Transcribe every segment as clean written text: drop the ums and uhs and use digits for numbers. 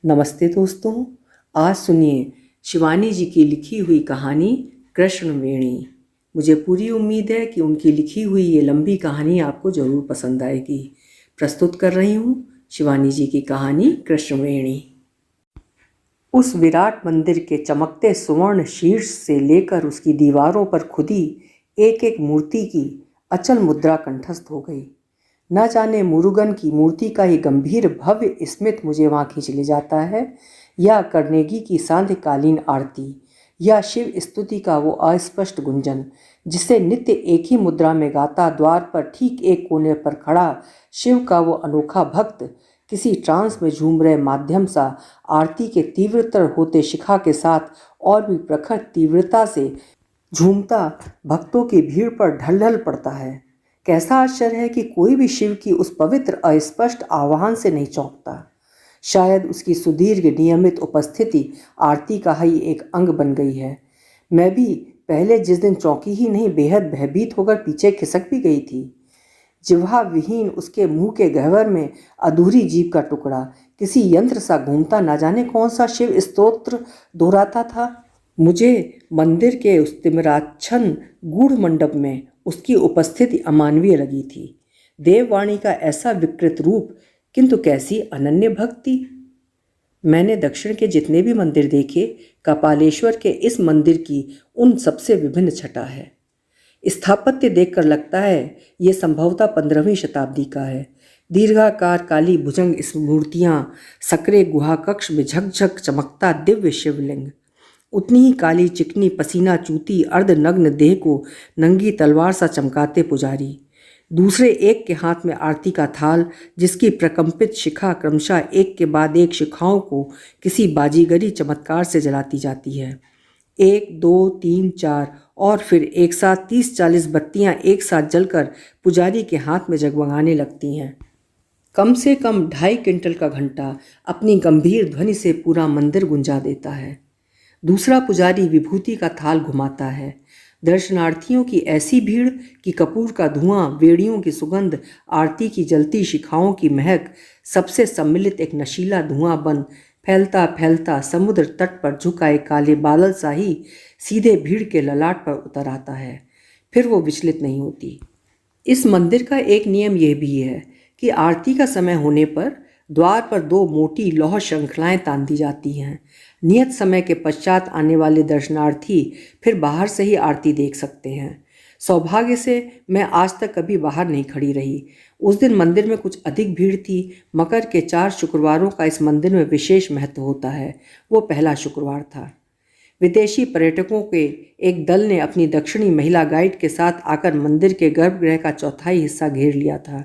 नमस्ते दोस्तों। आज सुनिए शिवानी जी की लिखी हुई कहानी कृष्णवेणी। मुझे पूरी उम्मीद है कि उनकी लिखी हुई ये लंबी कहानी आपको ज़रूर पसंद आएगी। प्रस्तुत कर रही हूँ शिवानी जी की कहानी कृष्णवेणी। उस विराट मंदिर के चमकते सुवर्ण शीर्ष से लेकर उसकी दीवारों पर खुदी एक एक मूर्ति की अचल मुद्रा कंठस्थ हो गई। न जाने मुरुगन की मूर्ति का ये गंभीर भव्य स्मित मुझे वहाँ खींच ले जाता है, या कर्नेगी की सांध्यकालीन आरती, या शिव स्तुति का वो अस्पष्ट गुंजन जिसे नित्य एक ही मुद्रा में गाता द्वार पर ठीक एक कोने पर खड़ा शिव का वो अनोखा भक्त किसी ट्रांस में झूम रहे माध्यम सा आरती के तीव्रतर होते शिखा के साथ और भी प्रखर तीव्रता से झूमता भक्तों की भीड़ पर ढलढल पड़ता है। कैसा आश्चर्य है कि कोई भी शिव की उस पवित्र अस्पष्ट आह्वान से नहीं चौंकता। शायद उसकी सुदीर्घ नियमित उपस्थिति आरती का ही एक अंग बन गई है। मैं भी पहले जिस दिन चौंकी ही नहीं, बेहद भयभीत होकर पीछे खिसक भी गई थी। जिह्वा विहीन उसके मुंह के गहवर में अधूरी जीभ का टुकड़ा किसी यंत्र सा घूमता न जाने कौन सा शिव स्तोत्र दोहराता था। मुझे मंदिर के उस तिमिराच्छन्न गूढ़ मंडप में उसकी उपस्थिति अमानवीय लगी थी। देववाणी का ऐसा विकृत रूप, किंतु कैसी अनन्य भक्ति। मैंने दक्षिण के जितने भी मंदिर देखे, कपालेश्वर के इस मंदिर की उन सबसे विभिन्न छटा है। स्थापत्य देखकर लगता है ये संभवतः 15वीं शताब्दी का है। दीर्घाकार काली भुजंग इस मूर्तियाँ, सकरे गुहा कक्ष में झकझक चमकता दिव्य शिवलिंग, उतनी ही काली चिकनी पसीना चूती अर्धनग्न देह को नंगी तलवार सा चमकाते पुजारी, दूसरे एक के हाथ में आरती का थाल जिसकी प्रकंपित शिखा क्रमशः एक के बाद एक शिखाओं को किसी बाजीगरी चमत्कार से जलाती जाती है। 1 2 3 4 और फिर एक साथ 30-40 बत्तियां एक साथ जलकर पुजारी के हाथ में जगमगाने लगती हैं। कम से कम 2.5 क्विंटल का घंटा अपनी गंभीर ध्वनि से पूरा मंदिर गुंजा देता है। दूसरा पुजारी विभूति का थाल घुमाता है। दर्शनार्थियों की ऐसी भीड़ कि कपूर का धुआं, वेड़ियों की सुगंध, आरती की जलती शिखाओं की महक, सबसे सम्मिलित एक नशीला धुआं बन फैलता फैलता समुद्र तट पर झुकाए काले बादल सा ही सीधे भीड़ के ललाट पर उतर आता है। फिर वो विचलित नहीं होती। इस मंदिर का एक नियम यह भी है कि आरती का समय होने पर द्वार पर 2 मोटी लौह श्रृंखलाएं तान दी जाती हैं। नियत समय के पश्चात आने वाले दर्शनार्थी फिर बाहर से ही आरती देख सकते हैं। सौभाग्य से मैं आज तक कभी बाहर नहीं खड़ी रही। उस दिन मंदिर में कुछ अधिक भीड़ थी। मकर के 4 शुक्रवारों का इस मंदिर में विशेष महत्व होता है। वो पहला शुक्रवार था। विदेशी पर्यटकों के एक दल ने अपनी दक्षिणी महिला गाइड के साथ आकर मंदिर के गर्भगृह का चौथाई हिस्सा घेर लिया था।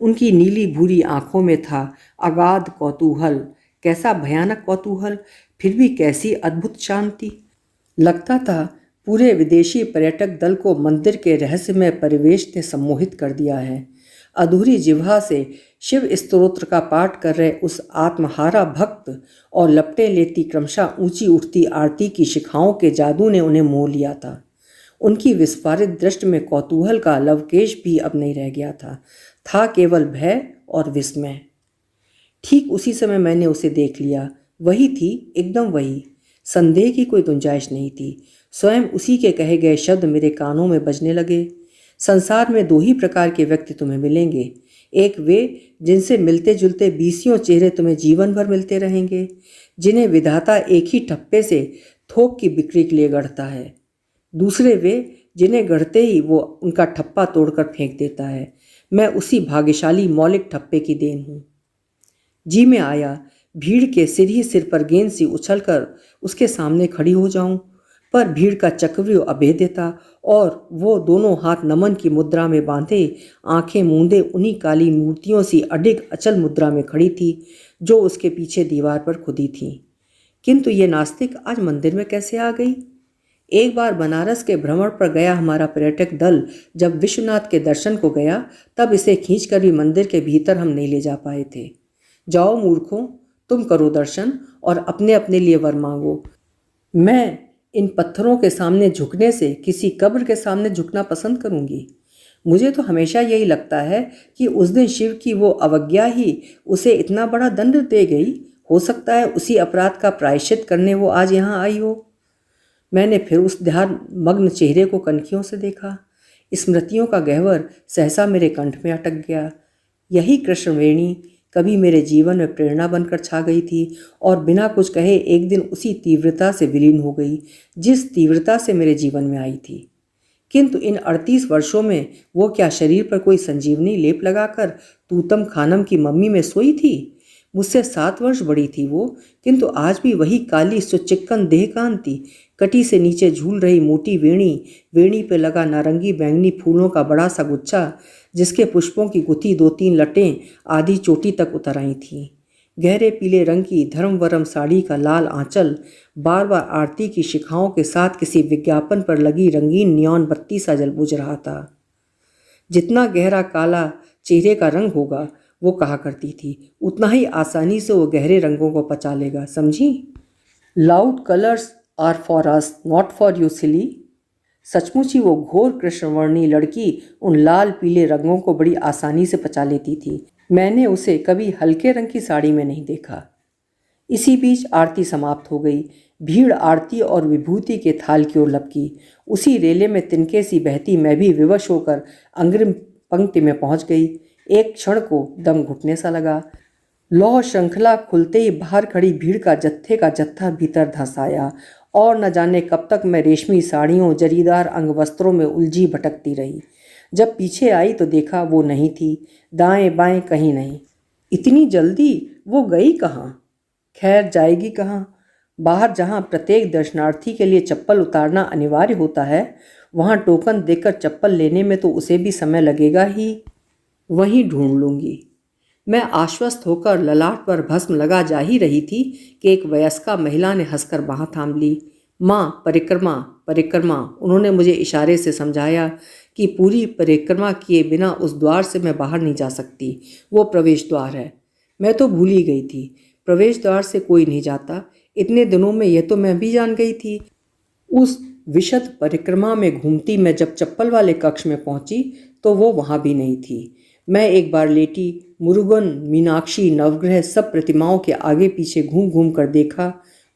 उनकी नीली भूरी आंखों में था अगाध कौतूहल। कैसा भयानक कौतूहल, फिर भी कैसी अद्भुत शांति। लगता था पूरे विदेशी पर्यटक दल को मंदिर के रहस्यमय परिवेश ने सम्मोहित कर दिया है। अधूरी जिह्वा से शिव स्तोत्र का पाठ कर रहे उस आत्महारा भक्त और लपटे लेती क्रमशः ऊंची उठती आरती की शिखाओं के जादू ने उन्हें मोह लिया था। उनकी विस्फारित दृष्टि में कौतूहल का लवकेश भी अब नहीं रह गया था केवल भय और विस्मय। ठीक उसी समय मैंने उसे देख लिया। वही थी, एकदम वही। संदेह की कोई गुंजाइश नहीं थी। स्वयं उसी के कहे गए शब्द मेरे कानों में बजने लगे। संसार में 2 ही प्रकार के व्यक्ति तुम्हें मिलेंगे। एक वे जिनसे मिलते जुलते 20 चेहरे तुम्हें जीवन भर मिलते रहेंगे, जिन्हें विधाता एक ही ठप्पे से थोक की बिक्री के लिए गढ़ता है। दूसरे वे जिन्हें गढ़ते ही वो उनका ठप्पा तोड़कर फेंक देता है। मैं उसी भाग्यशाली मौलिक ठप्पे की देन हूँ। जी में आया भीड़ के सिर ही सिर पर गेंद सी उछलकर उसके सामने खड़ी हो जाऊं, पर भीड़ का चक्रव्यूह अभेद्य था और वो दोनों हाथ नमन की मुद्रा में बांधे, आंखें मूंदे उन्हीं काली मूर्तियों सी अडिग अचल मुद्रा में खड़ी थी जो उसके पीछे दीवार पर खुदी थी। किंतु ये नास्तिक आज मंदिर में कैसे आ गई? एक बार बनारस के भ्रमण पर गया हमारा पर्यटक दल जब विश्वनाथ के दर्शन को गया, तब इसे खींचकर भी मंदिर के भीतर हम नहीं ले जा पाए थे। जाओ मूर्खों, तुम करो दर्शन और अपने अपने लिए वर मांगो। मैं इन पत्थरों के सामने झुकने से किसी कब्र के सामने झुकना पसंद करूंगी। मुझे तो हमेशा यही लगता है कि उस दिन शिव की वो अवज्ञा ही उसे इतना बड़ा दंड दे गई हो सकता है उसी अपराध का प्रायश्चित करने वो आज यहाँ आई हो। मैंने फिर उस ध्यान मग्न चेहरे को कनखियों से देखा। स्मृतियों का गहवर सहसा मेरे कंठ में अटक गया। यही कृष्णवेणी कभी मेरे जीवन में प्रेरणा बनकर छा गई थी और बिना कुछ कहे एक दिन उसी तीव्रता से विलीन हो गई जिस तीव्रता से मेरे जीवन में आई थी। किंतु इन 38 वर्षों में वो क्या शरीर पर कोई संजीवनी लेप लगाकर तूतम खानम की मम्मी में सोई थी? मुझसे 7 वर्ष बड़ी थी वो, किंतु आज भी वही काली सुचिक्कन देह कांति, कटी से नीचे झूल रही मोटी वेणी, वेणी पे लगा नारंगी बैंगनी फूलों का बड़ा सा गुच्छा जिसके पुष्पों की गुथी 2-3 लटें आधी चोटी तक उतर आई थीं। गहरे पीले रंग की धर्मवरम साड़ी का लाल आंचल बार बार आरती की शिखाओं के साथ किसी विज्ञापन पर लगी रंगीन नियॉन बत्ती सा जल बुझ रहा था। जितना गहरा काला चेहरे का रंग होगा, वो कहा करती थी, उतना ही आसानी से वो गहरे रंगों को पचा लेगा, समझी? Loud colours are for us, not for you silly. सचमुच ही वो घोर कृष्णवर्णी लड़की उन लाल पीले रंगों को बड़ी आसानी से पचा लेती थी। मैंने उसे कभी हल्के रंग की साड़ी में नहीं देखा। इसी बीच आरती समाप्त हो गई। भीड़ आरती और विभूति के थाल की ओर लपकी। उसी रेले में तिनके सी बहती मैं भी विवश होकर अग्रिम पंक्ति में पहुंच गई। एक क्षण को दम घुटने सा लगा। लौह श्रृंखला खुलते ही बाहर खड़ी भीड़ का जत्था भीतर धंस आया और न जाने कब तक मैं रेशमी साड़ियों, जरीदार अंग वस्त्रों में उलझी भटकती रही। जब पीछे आई तो देखा वो नहीं थी, दाएं बाएं कहीं नहीं। इतनी जल्दी वो गई कहाँ? खैर, जाएगी कहाँ? बाहर जहाँ प्रत्येक दर्शनार्थी के लिए चप्पल उतारना अनिवार्य होता है, वहाँ टोकन देकर चप्पल लेने में तो उसे भी समय लगेगा ही। वहीं ढूंढ लूँगी। मैं आश्वस्त होकर ललाट पर भस्म लगा जा ही रही थी कि एक वयस्का महिला ने हंसकर बाँह थाम ली। माँ, परिक्रमा परिक्रमा। उन्होंने मुझे इशारे से समझाया कि पूरी परिक्रमा किए बिना उस द्वार से मैं बाहर नहीं जा सकती, वो प्रवेश द्वार है। मैं तो भूल ही गई थी, प्रवेश द्वार से कोई नहीं जाता। इतने दिनों में यह तो मैं भी जान गई थी। उस विशद परिक्रमा में घूमती मैं जब चप्पल वाले कक्ष में पहुंची तो वो वहाँ भी नहीं थी। मैं एक बार लेटी, मुरुगन, मीनाक्षी, नवग्रह सब प्रतिमाओं के आगे पीछे घूम घूम कर देखा,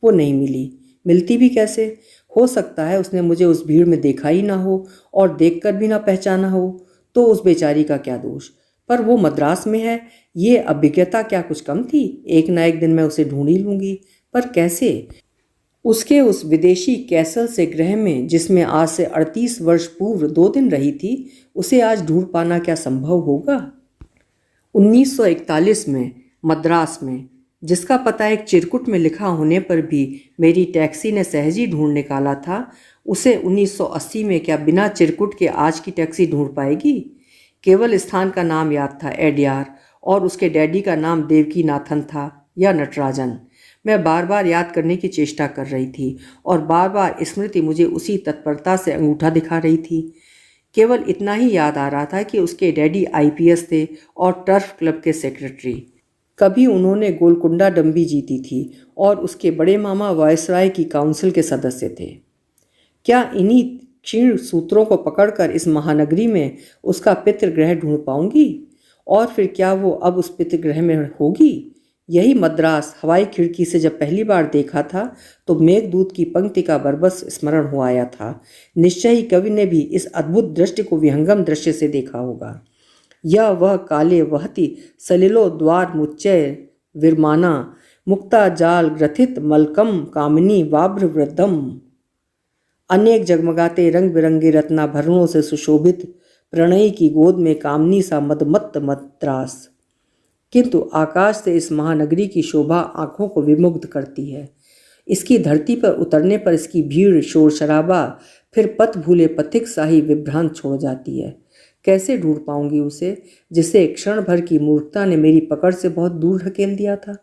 वो नहीं मिली। मिलती भी कैसे? हो सकता है उसने मुझे उस भीड़ में देखा ही ना हो और देखकर भी ना पहचाना हो, तो उस बेचारी का क्या दोष। पर वो मद्रास में है, ये अभिज्ञता क्या कुछ कम थी? एक ना एक दिन मैं उसे ढूंढ ही लूँगी, पर कैसे? उसके उस विदेशी कैसल से गृह में जिसमें आज से 38 वर्ष पूर्व 2 दिन रही थी, उसे आज ढूंढ पाना क्या संभव होगा? 1941 में मद्रास में, जिसका पता एक चिरकुट में लिखा होने पर भी मेरी टैक्सी ने सहज ही ढूंढ निकाला था, उसे 1980 में क्या बिना चिरकुट के आज की टैक्सी ढूंढ पाएगी? केवल स्थान का नाम याद था, एडियार, और उसके डैडी का नाम देवकी नाथन था या नटराजन। मैं बार बार याद करने की चेष्टा कर रही थी और बार बार स्मृति मुझे उसी तत्परता से अंगूठा दिखा रही थी। केवल इतना ही याद आ रहा था कि उसके डैडी IPS थे और टर्फ क्लब के सेक्रेटरी। कभी उन्होंने गोलकुंडा डंबी जीती थी और उसके बड़े मामा वायसराय की काउंसिल के सदस्य थे। क्या इन्हीं क्षीण सूत्रों को पकड़कर इस महानगरी में उसका पितृगृह ढूंढ पाऊंगी? और फिर क्या वो अब उस पितृगृह में होगी? यही मद्रास हवाई खिड़की से जब पहली बार देखा था तो मेघदूत की पंक्ति का बरबस स्मरण हो आया था। निश्चय ही कवि ने भी इस अद्भुत दृष्टि को विहंगम दृश्य से देखा होगा। यह वह काले वहती सलिलो द्वार मुच्चय विरमाना मुक्ता जाल ग्रथित मलकम कामिनी वाभ्र वृद्धम। अनेक जगमगाते रंग बिरंगे रत्नाभरणों से सुशोभित प्रणयी की गोद में कामनी सा मदमत्त मद्रास। किंतु आकाश से इस महानगरी की शोभा आंखों को विमुग्ध करती है। इसकी धरती पर उतरने पर इसकी भीड़, शोर शराबा, फिर पथ भूले पथिक साही विभ्रांत छोड़ जाती है। कैसे ढूंढ पाऊंगी उसे, जिसे क्षण भर की मूर्खता ने मेरी पकड़ से बहुत दूर ढकेल दिया था?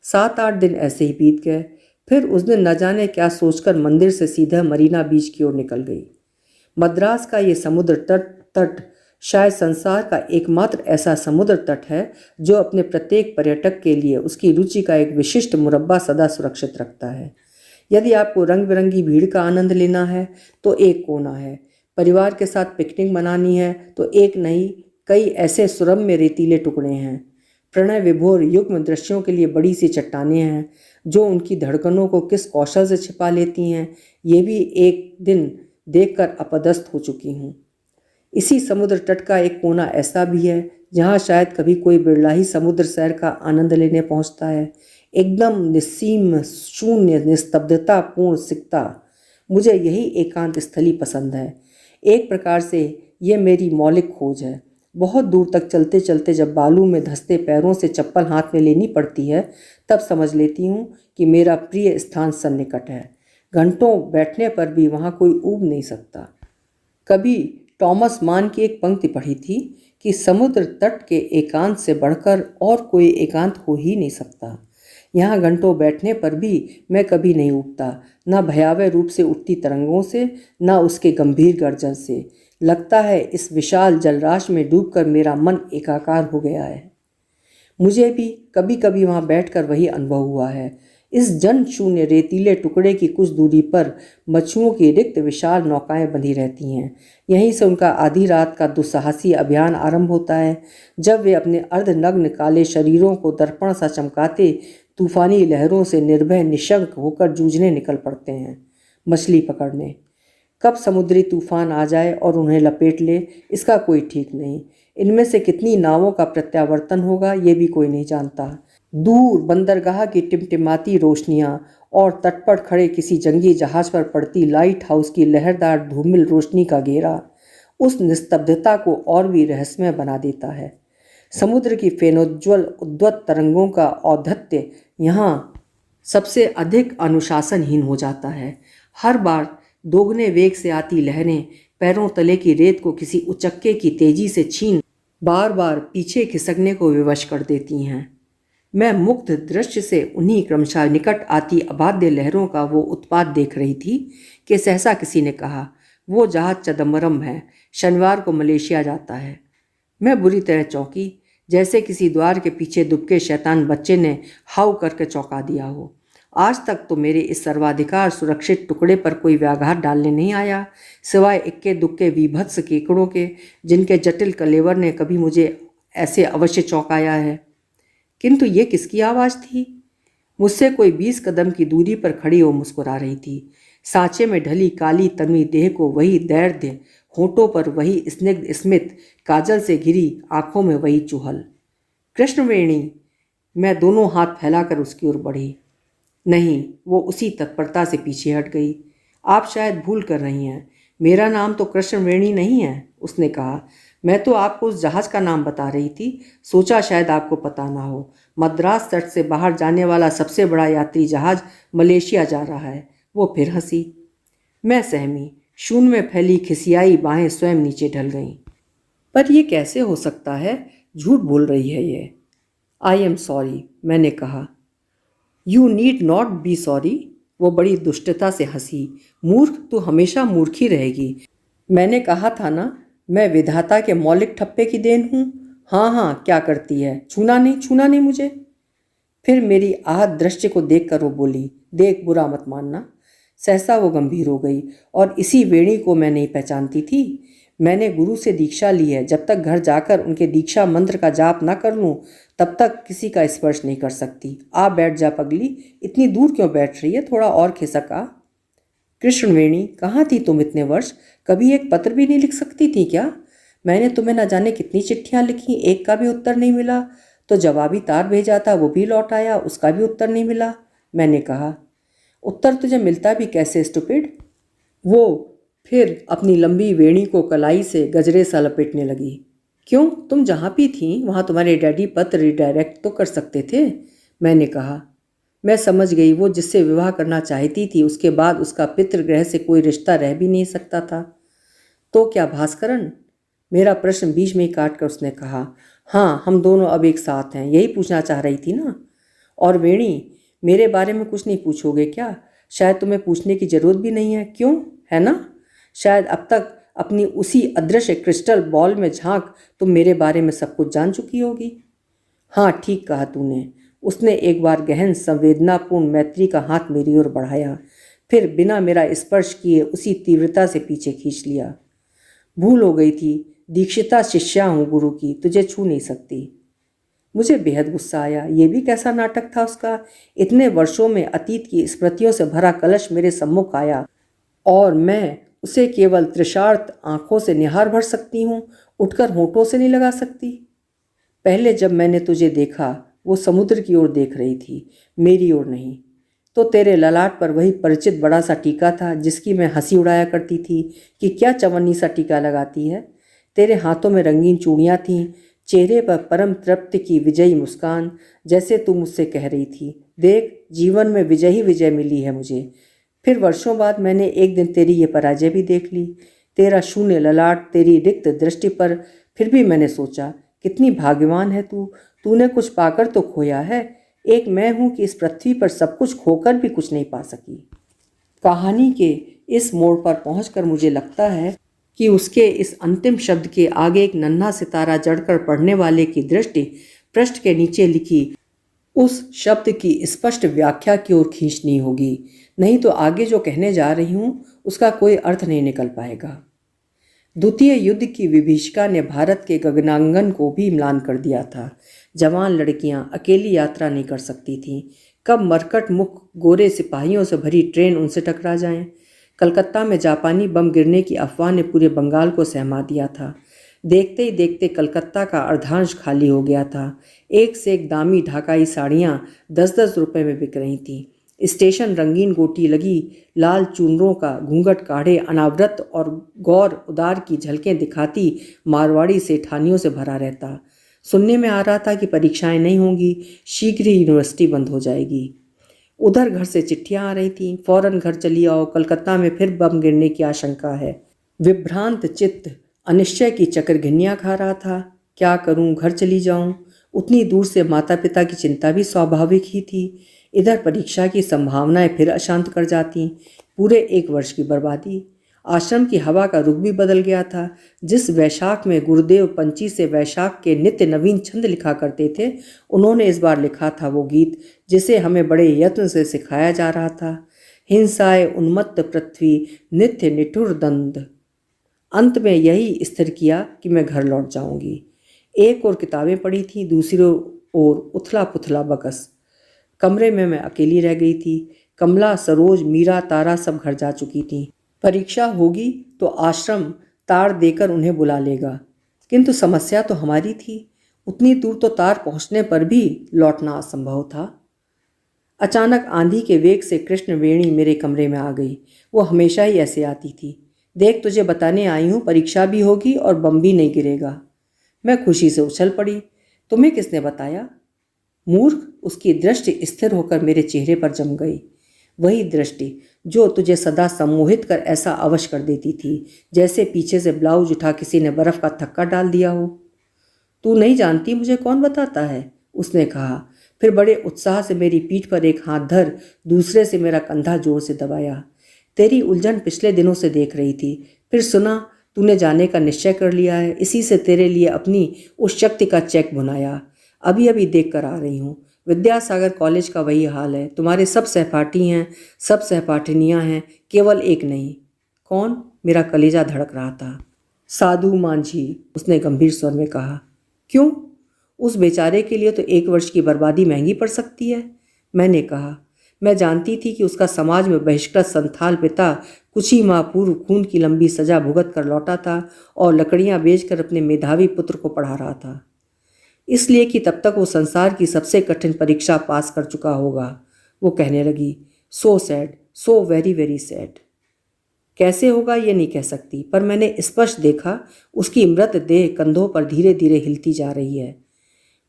7-8 दिन ऐसे ही बीत गए। फिर उस दिन न जाने क्या सोचकर मंदिर से सीधा मरीना बीच की ओर निकल गई। मद्रास का ये समुद्र तट शायद संसार का एकमात्र ऐसा समुद्र तट है जो अपने प्रत्येक पर्यटक के लिए उसकी रुचि का एक विशिष्ट मुरब्बा सदा सुरक्षित रखता है। यदि आपको रंग बिरंगी भीड़ का आनंद लेना है तो एक कोना है, परिवार के साथ पिकनिक मनानी है तो एक नहीं कई ऐसे सुरम्य रेतीले टुकड़े हैं। प्रणय विभोर युग्म दृश्यों के लिए बड़ी सी चट्टानें हैं जो उनकी धड़कनों को किस कौशल से छिपा लेती हैं, ये भी एक दिन देखकर अपदस्थ हो चुकी हूँ। इसी समुद्र तट का एक कोना ऐसा भी है जहाँ शायद कभी कोई बिरला ही समुद्र सैर का आनंद लेने पहुँचता है। एकदम निस्सीम शून्य निस्तब्धता पूर्ण सिकता, मुझे यही एकांत स्थली पसंद है। एक प्रकार से ये मेरी मौलिक खोज है। बहुत दूर तक चलते चलते जब बालू में धंसते पैरों से चप्पल हाथ में लेनी पड़ती है तब समझ लेती हूँ कि मेरा प्रिय स्थान सन्निकट है। घंटों बैठने पर भी वहाँ कोई ऊब नहीं सकता। कभी टॉमस मान की एक पंक्ति पढ़ी थी कि समुद्र तट के एकांत से बढ़कर और कोई एकांत हो ही नहीं सकता। यहाँ घंटों बैठने पर भी मैं कभी नहीं उठता, न भयावह रूप से उठती तरंगों से, न उसके गंभीर गर्जन से। लगता है इस विशाल जलराशि में डूबकर मेरा मन एकाकार हो गया है। मुझे भी कभी कभी वहाँ बैठकर वही अनुभव हुआ है। इस जन शून्य रेतीले टुकड़े की कुछ दूरी पर मछुओं की रिक्त विशाल नौकाएं बंधी रहती हैं। यहीं से उनका आधी रात का दुस्साहसी अभियान आरंभ होता है, जब वे अपने अर्धनग्न काले शरीरों को दर्पण सा चमकाते तूफानी लहरों से निर्भय निशंक होकर जूझने निकल पड़ते हैं, मछली पकड़ने। कब समुद्री तूफान आ जाए और उन्हें लपेट ले, इसका कोई ठीक नहीं। इनमें से कितनी नावों का प्रत्यावर्तन होगा, ये भी कोई नहीं जानता। दूर बंदरगाह की टिमटिमाती रोशनियां और तट पर खड़े किसी जंगी जहाज पर पड़ती लाइट हाउस की लहरदार धूमिल रोशनी का घेरा उस निस्तब्धता को और भी रहस्यमय बना देता है। समुद्र की फेनोज्ज्वल उद्वत तरंगों का औद्धत्य यहाँ सबसे अधिक अनुशासनहीन हो जाता है। हर बार दोगुने वेग से आती लहरें पैरों तले की रेत को किसी उचक्के की तेजी से छीन बार बार पीछे खिसकने को विवश कर देती हैं। मैं मुग्ध दृश्य से उन्हीं क्रमशः निकट आती अबाध्य लहरों का वो उत्पात देख रही थी कि सहसा किसी ने कहा, वो जहाज चिदम्बरम है, शनिवार को मलेशिया जाता है। मैं बुरी तरह चौंकी, जैसे किसी द्वार के पीछे दुबके शैतान बच्चे ने हाउ करके चौंका दिया हो। आज तक तो मेरे इस सर्वाधिकार सुरक्षित टुकड़े पर कोई व्याघात डालने नहीं आया, सिवाय इक्के दुक्के विभत्स केकड़ों के, जिनके जटिल कलेवर ने कभी मुझे ऐसे अवश्य चौंकाया है। किंतु ये किसकी आवाज़ थी? मुझसे कोई 20 कदम की दूरी पर खड़ी हो मुस्कुरा रही थी। सांचे में ढली काली तन्वी देह को वही दैर्ध्य, होठों पर वही स्निग्ध स्मित, काजल से घिरी आंखों में वही चुहल। कृष्णवेणी, मैं दोनों हाथ फैलाकर उसकी ओर बढ़ी। नहीं, वो उसी तत्परता से पीछे हट गई। आप शायद भूल कर रही हैं, मेरा नाम तो कृष्णवेणी नहीं है, उसने कहा। मैं तो आपको उस जहाज का नाम बता रही थी, सोचा शायद आपको पता ना हो। मद्रास तट से बाहर जाने वाला सबसे बड़ा यात्री जहाज मलेशिया जा रहा है। वो फिर हंसी। मैं सहमी, शून्य में फैली खिसियाई बाहें स्वयं नीचे ढल गईं। पर यह कैसे हो सकता है? झूठ बोल रही है ये। आई एम सॉरी, मैंने कहा। You need not be sorry, वो बड़ी दुष्टता से हंसी। मूर्ख तो हमेशा मूर्ख ही रहेगी। मैंने कहा था ना, मैं विधाता के मौलिक ठप्पे की देन हूँ। हाँ हाँ, क्या करती है, छूना नहीं मुझे। फिर मेरी आहत दृश्य को देखकर वो बोली, देख, बुरा मत मानना। सहसा वो गंभीर हो गई। और इसी वेणी को मैं नहीं पहचानती थी। मैंने गुरु से दीक्षा ली है। जब तक घर जाकर उनके दीक्षा मंत्र का जाप ना कर लूँ तब तक किसी का स्पर्श नहीं कर सकती। आ बैठ जा पगली, इतनी दूर क्यों बैठ रही है, थोड़ा और खिसक आ। कृष्णवेणी, कहाँ थी तुम इतने वर्ष? कभी एक पत्र भी नहीं लिख सकती थी क्या? मैंने तुम्हें न जाने कितनी चिट्ठियाँ लिखी, एक का भी उत्तर नहीं मिला। तो जवाबी तार भेजा था, वो भी लौट आया, उसका भी उत्तर नहीं मिला। मैंने कहा, उत्तर तुझे मिलता भी कैसे स्टूपिड? वो फिर अपनी लंबी वेणी को कलाई से गजरे सा लपेटने लगी। क्यों, तुम जहाँ भी थीं वहाँ तुम्हारे डैडी पत्र रिडायरेक्ट तो कर सकते थे। मैंने कहा। मैं समझ गई, वो जिससे विवाह करना चाहती थी उसके बाद उसका पितृगृह से कोई रिश्ता रह भी नहीं सकता था। तो क्या भास्करन? मेरा प्रश्न बीच में ही काट कर उसने कहा, हाँ, हम दोनों अब एक साथ हैं, यही पूछना चाह रही थी ना। और वेणी, मेरे बारे में कुछ नहीं पूछोगे क्या? शायद तुम्हें पूछने की जरूरत भी नहीं है, क्यों, है ना? शायद अब तक अपनी उसी अदृश्य क्रिस्टल बॉल में झांक तुम मेरे बारे में सब कुछ जान चुकी होगी। हाँ, ठीक कहा तूने। उसने एक बार गहन संवेदनापूर्ण मैत्री का हाथ मेरी ओर बढ़ाया, फिर बिना मेरा स्पर्श किए उसी तीव्रता से पीछे खींच लिया। भूल हो गई थी, दीक्षिता शिष्या हूँ गुरु की, तुझे छू नहीं सकती। मुझे बेहद गुस्सा आया। ये भी कैसा नाटक था उसका। इतने वर्षों में अतीत की स्मृतियों से भरा कलश मेरे सम्मुख आया और मैं उसे केवल तृषार्त आंखों से निहार भर सकती हूँ, उठकर होठों से नहीं लगा सकती। पहले जब मैंने तुझे देखा वो समुद्र की ओर देख रही थी, मेरी ओर नहीं। तो तेरे ललाट पर वही परिचित बड़ा सा टीका था जिसकी मैं हंसी उड़ाया करती थी कि क्या चवन्नी सा टीका लगाती है। तेरे हाथों में रंगीन चूड़ियाँ थीं, चेहरे पर परम तृप्ति की विजयी मुस्कान, जैसे तू मुझसे कह रही थी, देख जीवन में विजय ही विजय मिली है मुझे। फिर वर्षों बाद मैंने एक दिन तेरी ये पराजय भी देख ली, तेरा शून्य ललाट, तेरी रिक्त दृष्टि पर। फिर भी मैंने सोचा, कितनी भाग्यवान है तू, तूने कुछ पाकर तो खोया है। एक मैं हूँ कि इस पृथ्वी पर सब कुछ खोकर भी कुछ नहीं पा सकी। कहानी के इस मोड़ पर पहुंचकर मुझे लगता है कि उसके इस अंतिम शब्द के आगे एक नन्हा सितारा जड़कर पढ़ने वाले की दृष्टि पृष्ठ के नीचे लिखी उस शब्द की स्पष्ट व्याख्या की ओर खींचनी होगी, नहीं तो आगे जो कहने जा रही हूँ उसका कोई अर्थ नहीं निकल पाएगा। द्वितीय युद्ध की विभीषिका ने भारत के गगनांगन को भी म्लान कर दिया था। जवान लड़कियां अकेली यात्रा नहीं कर सकती थीं। कब मरकट मुख गोरे सिपाहियों से भरी ट्रेन उनसे टकरा जाए। कलकत्ता में जापानी बम गिरने की अफवाह ने पूरे बंगाल को सहमा दिया था। देखते ही देखते कलकत्ता का अर्धांश खाली हो गया था। एक से एक दामी ढाकाई साड़ियाँ 10-10 रुपये में बिक रही थीं। स्टेशन रंगीन गोटी लगी लाल चूनरों का घूंघट काढ़े अनावृत और गौर उदार की झलकें दिखाती मारवाड़ी सेठानियों से भरा रहता। सुनने में आ रहा था कि परीक्षाएं नहीं होंगी, शीघ्र ही यूनिवर्सिटी बंद हो जाएगी। उधर घर से चिट्ठियां आ रही थीं, फौरन घर चली आओ, कलकत्ता में फिर बम गिरने की आशंका है। विभ्रांत चित्त अनिश्चय की चक्रघिन्नियां खा रहा था। क्या करूं, घर चली जाऊं? उतनी दूर से माता पिता की चिंता भी स्वाभाविक ही थी। इधर परीक्षा की संभावनाएं फिर अशांत कर जाती। पूरे 1 वर्ष की बर्बादी। आश्रम की हवा का रुख भी बदल गया था। जिस वैशाख में गुरुदेव पंची से वैशाख के नित्य नवीन छंद लिखा करते थे, उन्होंने इस बार लिखा था वो गीत जिसे हमें बड़े यत्न से सिखाया जा रहा था। हिंसाए उन्मत्त पृथ्वी नित्य निठुर दंड। अंत में यही स्थिर किया कि मैं घर लौट जाऊंगी। एक और किताबें पढ़ी थी, दूसरी ओर उथला पुथला बकस। कमरे में मैं अकेली रह गई थी। कमला, सरोज, मीरा, तारा सब घर जा चुकी थीं। परीक्षा होगी तो आश्रम तार देकर उन्हें बुला लेगा, किंतु समस्या तो हमारी थी। उतनी दूर तो तार पहुंचने पर भी लौटना असंभव था। अचानक आंधी के वेग से कृष्णवेणी मेरे कमरे में आ गई। वो हमेशा ही ऐसे आती थी। देख, तुझे बताने आई हूँ, परीक्षा भी होगी और बम भी नहीं गिरेगा। मैं खुशी से उछल पड़ी। तुम्हें किसने बताया? मूर्ख, उसकी दृष्टि स्थिर होकर मेरे चेहरे पर जम गई। वही दृष्टि जो तुझे सदा सम्मोहित कर ऐसा अवश्य कर देती थी जैसे पीछे से ब्लाउज उठा किसी ने बर्फ का थक्का डाल दिया हो। तू नहीं जानती, मुझे कौन बताता है, उसने कहा। फिर बड़े उत्साह से मेरी पीठ पर एक हाथ धर दूसरे से मेरा कंधा जोर से दबाया। तेरी उलझन पिछले दिनों से देख रही थी। फिर सुना तूने जाने का निश्चय कर लिया है। इसी से तेरे लिए अपनी उस शक्ति का चेक बुनाया। अभी अभी देख कर आ रही हूँ। विद्यासागर कॉलेज का वही हाल है। तुम्हारे सब सहपाठी हैं, सब सहपाठिनियाँ हैं, केवल एक नहीं। कौन? मेरा कलेजा धड़क रहा था। साधु मांझी, उसने गंभीर स्वर में कहा। क्यों? उस बेचारे के लिए तो 1 वर्ष की बर्बादी महंगी पड़ सकती है, मैंने कहा। मैं जानती थी कि उसका समाज में बहिष्कृत संथाल पिता कुछ ही माह पूर्व खून की लंबी सजा भुगत कर लौटा था और लकड़ियां बेचकर अपने मेधावी पुत्र को पढ़ा रहा था, इसलिए कि तब तक वो संसार की सबसे कठिन परीक्षा पास कर चुका होगा। वो कहने लगी, so sad, so very very sad. कैसे होगा ये नहीं कह सकती, पर मैंने स्पष्ट देखा उसकी मृत देह कंधों पर धीरे धीरे हिलती जा रही है।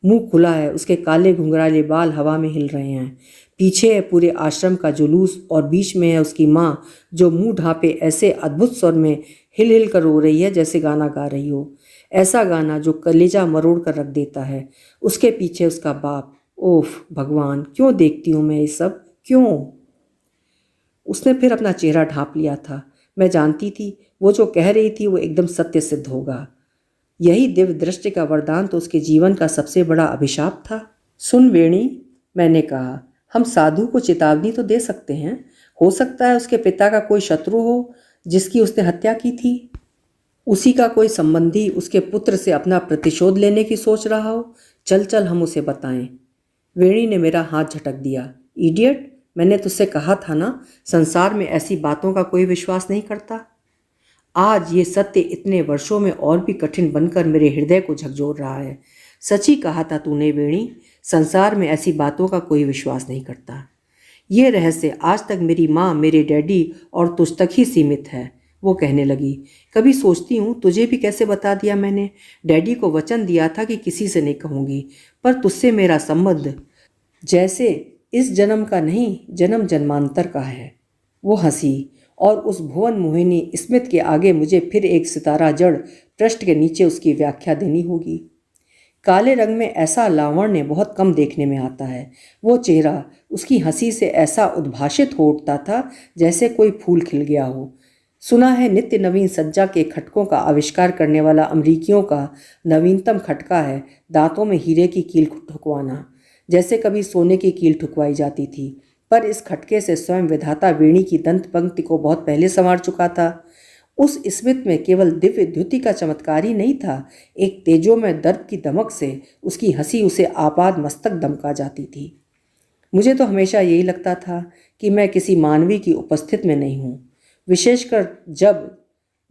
मुंह खुला है, उसके काले घुंघराले बाल हवा में हिल रहे हैं। पीछे है पूरे आश्रम का जुलूस और बीच में है उसकी माँ, जो मुंह ढांपे ऐसे अद्भुत स्वर में हिल हिल कर रो रही है जैसे गाना गा रही हो। ऐसा गाना जो कलेजा मरोड़ कर रख देता है। उसके पीछे उसका बाप। ओफ भगवान, क्यों देखती हूँ मैं ये सब, क्यों? उसने फिर अपना चेहरा ढांप लिया था। मैं जानती थी वो जो कह रही थी वो एकदम सत्य सिद्ध होगा। यही दिव्य दृष्टि का वरदान तो उसके जीवन का सबसे बड़ा अभिशाप था। सुन वेणी, मैंने कहा, हम साधु को चेतावनी तो दे सकते हैं। हो सकता है उसके पिता का कोई शत्रु हो जिसकी उसने हत्या की थी। उसी का कोई संबंधी उसके पुत्र से अपना प्रतिशोध लेने की सोच रहा हो। चल चल हम उसे बताएं। वेणी ने मेरा हाथ झटक दिया। इडियट, मैंने तुझसे कहा था ना, संसार में ऐसी बातों का कोई विश्वास नहीं करता। आज ये सत्य इतने वर्षों में और भी कठिन बनकर मेरे हृदय को झकझोर रहा है। सच ही कहा था तूने वेणी, संसार में ऐसी बातों का कोई विश्वास नहीं करता। ये रहस्य आज तक मेरी माँ, मेरे डैडी और तुझ तक ही सीमित है, वो कहने लगी। कभी सोचती हूँ तुझे भी कैसे बता दिया मैंने। डैडी को वचन दिया था कि किसी से नहीं कहूँगी, पर तुझसे मेरा संबंध जैसे इस जन्म का नहीं, जन्म जन्मांतर का है। वो हंसी और उस भुवन मोहिनी स्मित के आगे मुझे फिर एक सितारा जड़ पृष्ठ के नीचे उसकी व्याख्या देनी होगी। काले रंग में ऐसा लावण्य बहुत कम देखने में आता है। वो चेहरा उसकी हंसी से ऐसा उद्भाषित हो उठता था जैसे कोई फूल खिल गया हो। सुना है नित्य नवीन सज्जा के खटकों का आविष्कार करने वाला अमरीकियों का नवीनतम खटका है दांतों में हीरे की कील ठुकवाना, जैसे कभी सोने की कील ठुकवाई जाती थी। पर इस खटके से स्वयं विधाता वेणी की दंत पंक्ति को बहुत पहले संवार चुका था। उस स्मित में केवल दिव्य द्युति का चमत्कार ही नहीं था, एक तेजोमय दर्प की दमक से उसकी हंसी उसे आपाद मस्तक दमका जाती थी। मुझे तो हमेशा यही लगता था कि मैं किसी मानवी की उपस्थिति में नहीं हूँ, विशेषकर जब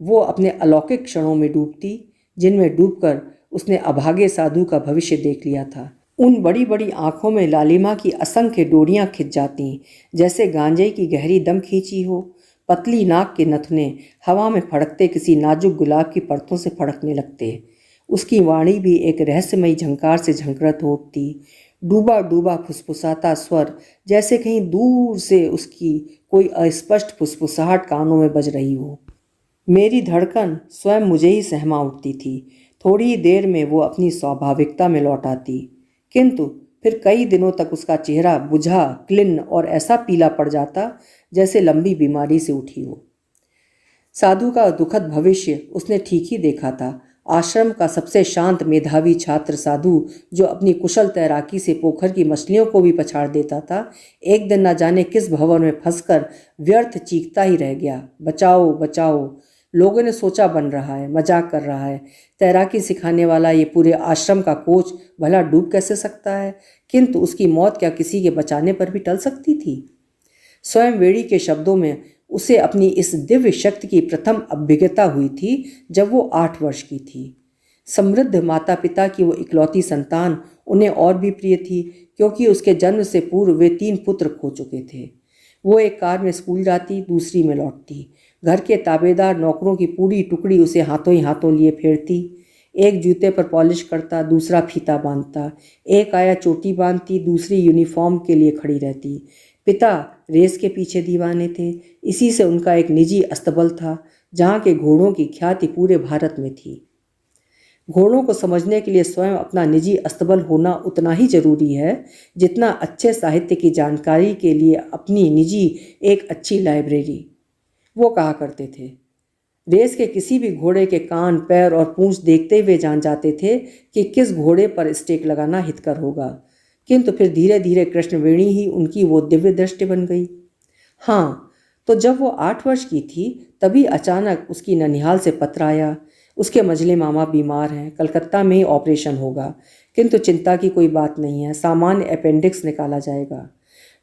वो अपने अलौकिक क्षणों में डूबती, जिनमें डूबकर उसने अभागे साधु का भविष्य देख लिया था। उन बड़ी बड़ी आंखों में लालिमा की असंख्य डोरियां खिंच जाती, जैसे गांजे की गहरी दम खींची हो। पतली नाक के नथुने हवा में फड़कते किसी नाजुक गुलाब की परतों से फड़कने लगते। उसकी वाणी भी एक रहस्यमयी झंकार से झंकृत हो उठती। डूबा डूबा फुसफुसाता स्वर, जैसे कहीं दूर से उसकी कोई अस्पष्ट फुसफुसाहट कानों में बज रही हो। मेरी धड़कन स्वयं मुझे ही सहमा उठती थी। थोड़ी ही देर में वो अपनी स्वाभाविकता में लौट आती, किंतु फिर कई दिनों तक उसका चेहरा बुझा, क्लिन्न और ऐसा पीला पड़ जाता जैसे लंबी बीमारी से उठी हो। साधु का दुखद भविष्य उसने ठीक ही देखा था। आश्रम का सबसे शांत मेधावी छात्र साधु, जो अपनी कुशल तैराकी से पोखर की मछलियों को भी पछाड़ देता था, एक दिन न जाने किस भंवर में फंसकर व्यर्थ चीखता ही रह गया, बचाओ बचाओ। लोगों ने सोचा बन रहा है, मजाक कर रहा है। तैराकी सिखाने वाला ये पूरे आश्रम का कोच भला डूब कैसे सकता है? किंतु उसकी मौत क्या किसी के बचाने पर भी टल सकती थी? स्वयं वेणी के शब्दों में उसे अपनी इस दिव्य शक्ति की प्रथम अभिज्ञता हुई थी जब वो 8 वर्ष की थी। समृद्ध माता पिता की वो इकलौती संतान उन्हें और भी प्रिय थी, क्योंकि उसके जन्म से पूर्व वे 3 पुत्र खो चुके थे। वो एक कार में स्कूल जाती, दूसरी में लौटती। घर के ताबेदार नौकरों की पूरी टुकड़ी उसे हाथों ही हाथों लिए फेरती। एक जूते पर पॉलिश करता, दूसरा फीता बांधता। एक आया चोटी बांधती, दूसरी यूनिफॉर्म के लिए खड़ी रहती। पिता रेस के पीछे दीवाने थे। इसी से उनका एक निजी अस्तबल था, जहाँ के घोड़ों की ख्याति पूरे भारत में थी। घोड़ों को समझने के लिए स्वयं अपना निजी अस्तबल होना उतना ही जरूरी है जितना अच्छे साहित्य की जानकारी के लिए अपनी निजी एक अच्छी लाइब्रेरी, वो कहा करते थे। रेस के किसी भी घोड़े के कान, पैर और पूंछ देखते हुए जान जाते थे कि किस घोड़े पर स्टेक लगाना हितकर होगा। किंतु फिर धीरे धीरे कृष्णवेणी ही उनकी वो दिव्य दृष्टि बन गई। हाँ, तो जब वो 8 वर्ष की थी, तभी अचानक उसकी ननिहाल से पत्र आया। उसके मझले मामा बीमार हैं, कलकत्ता में ही ऑपरेशन होगा, किंतु चिंता की कोई बात नहीं है, सामान्य अपेंडिक्स निकाला जाएगा।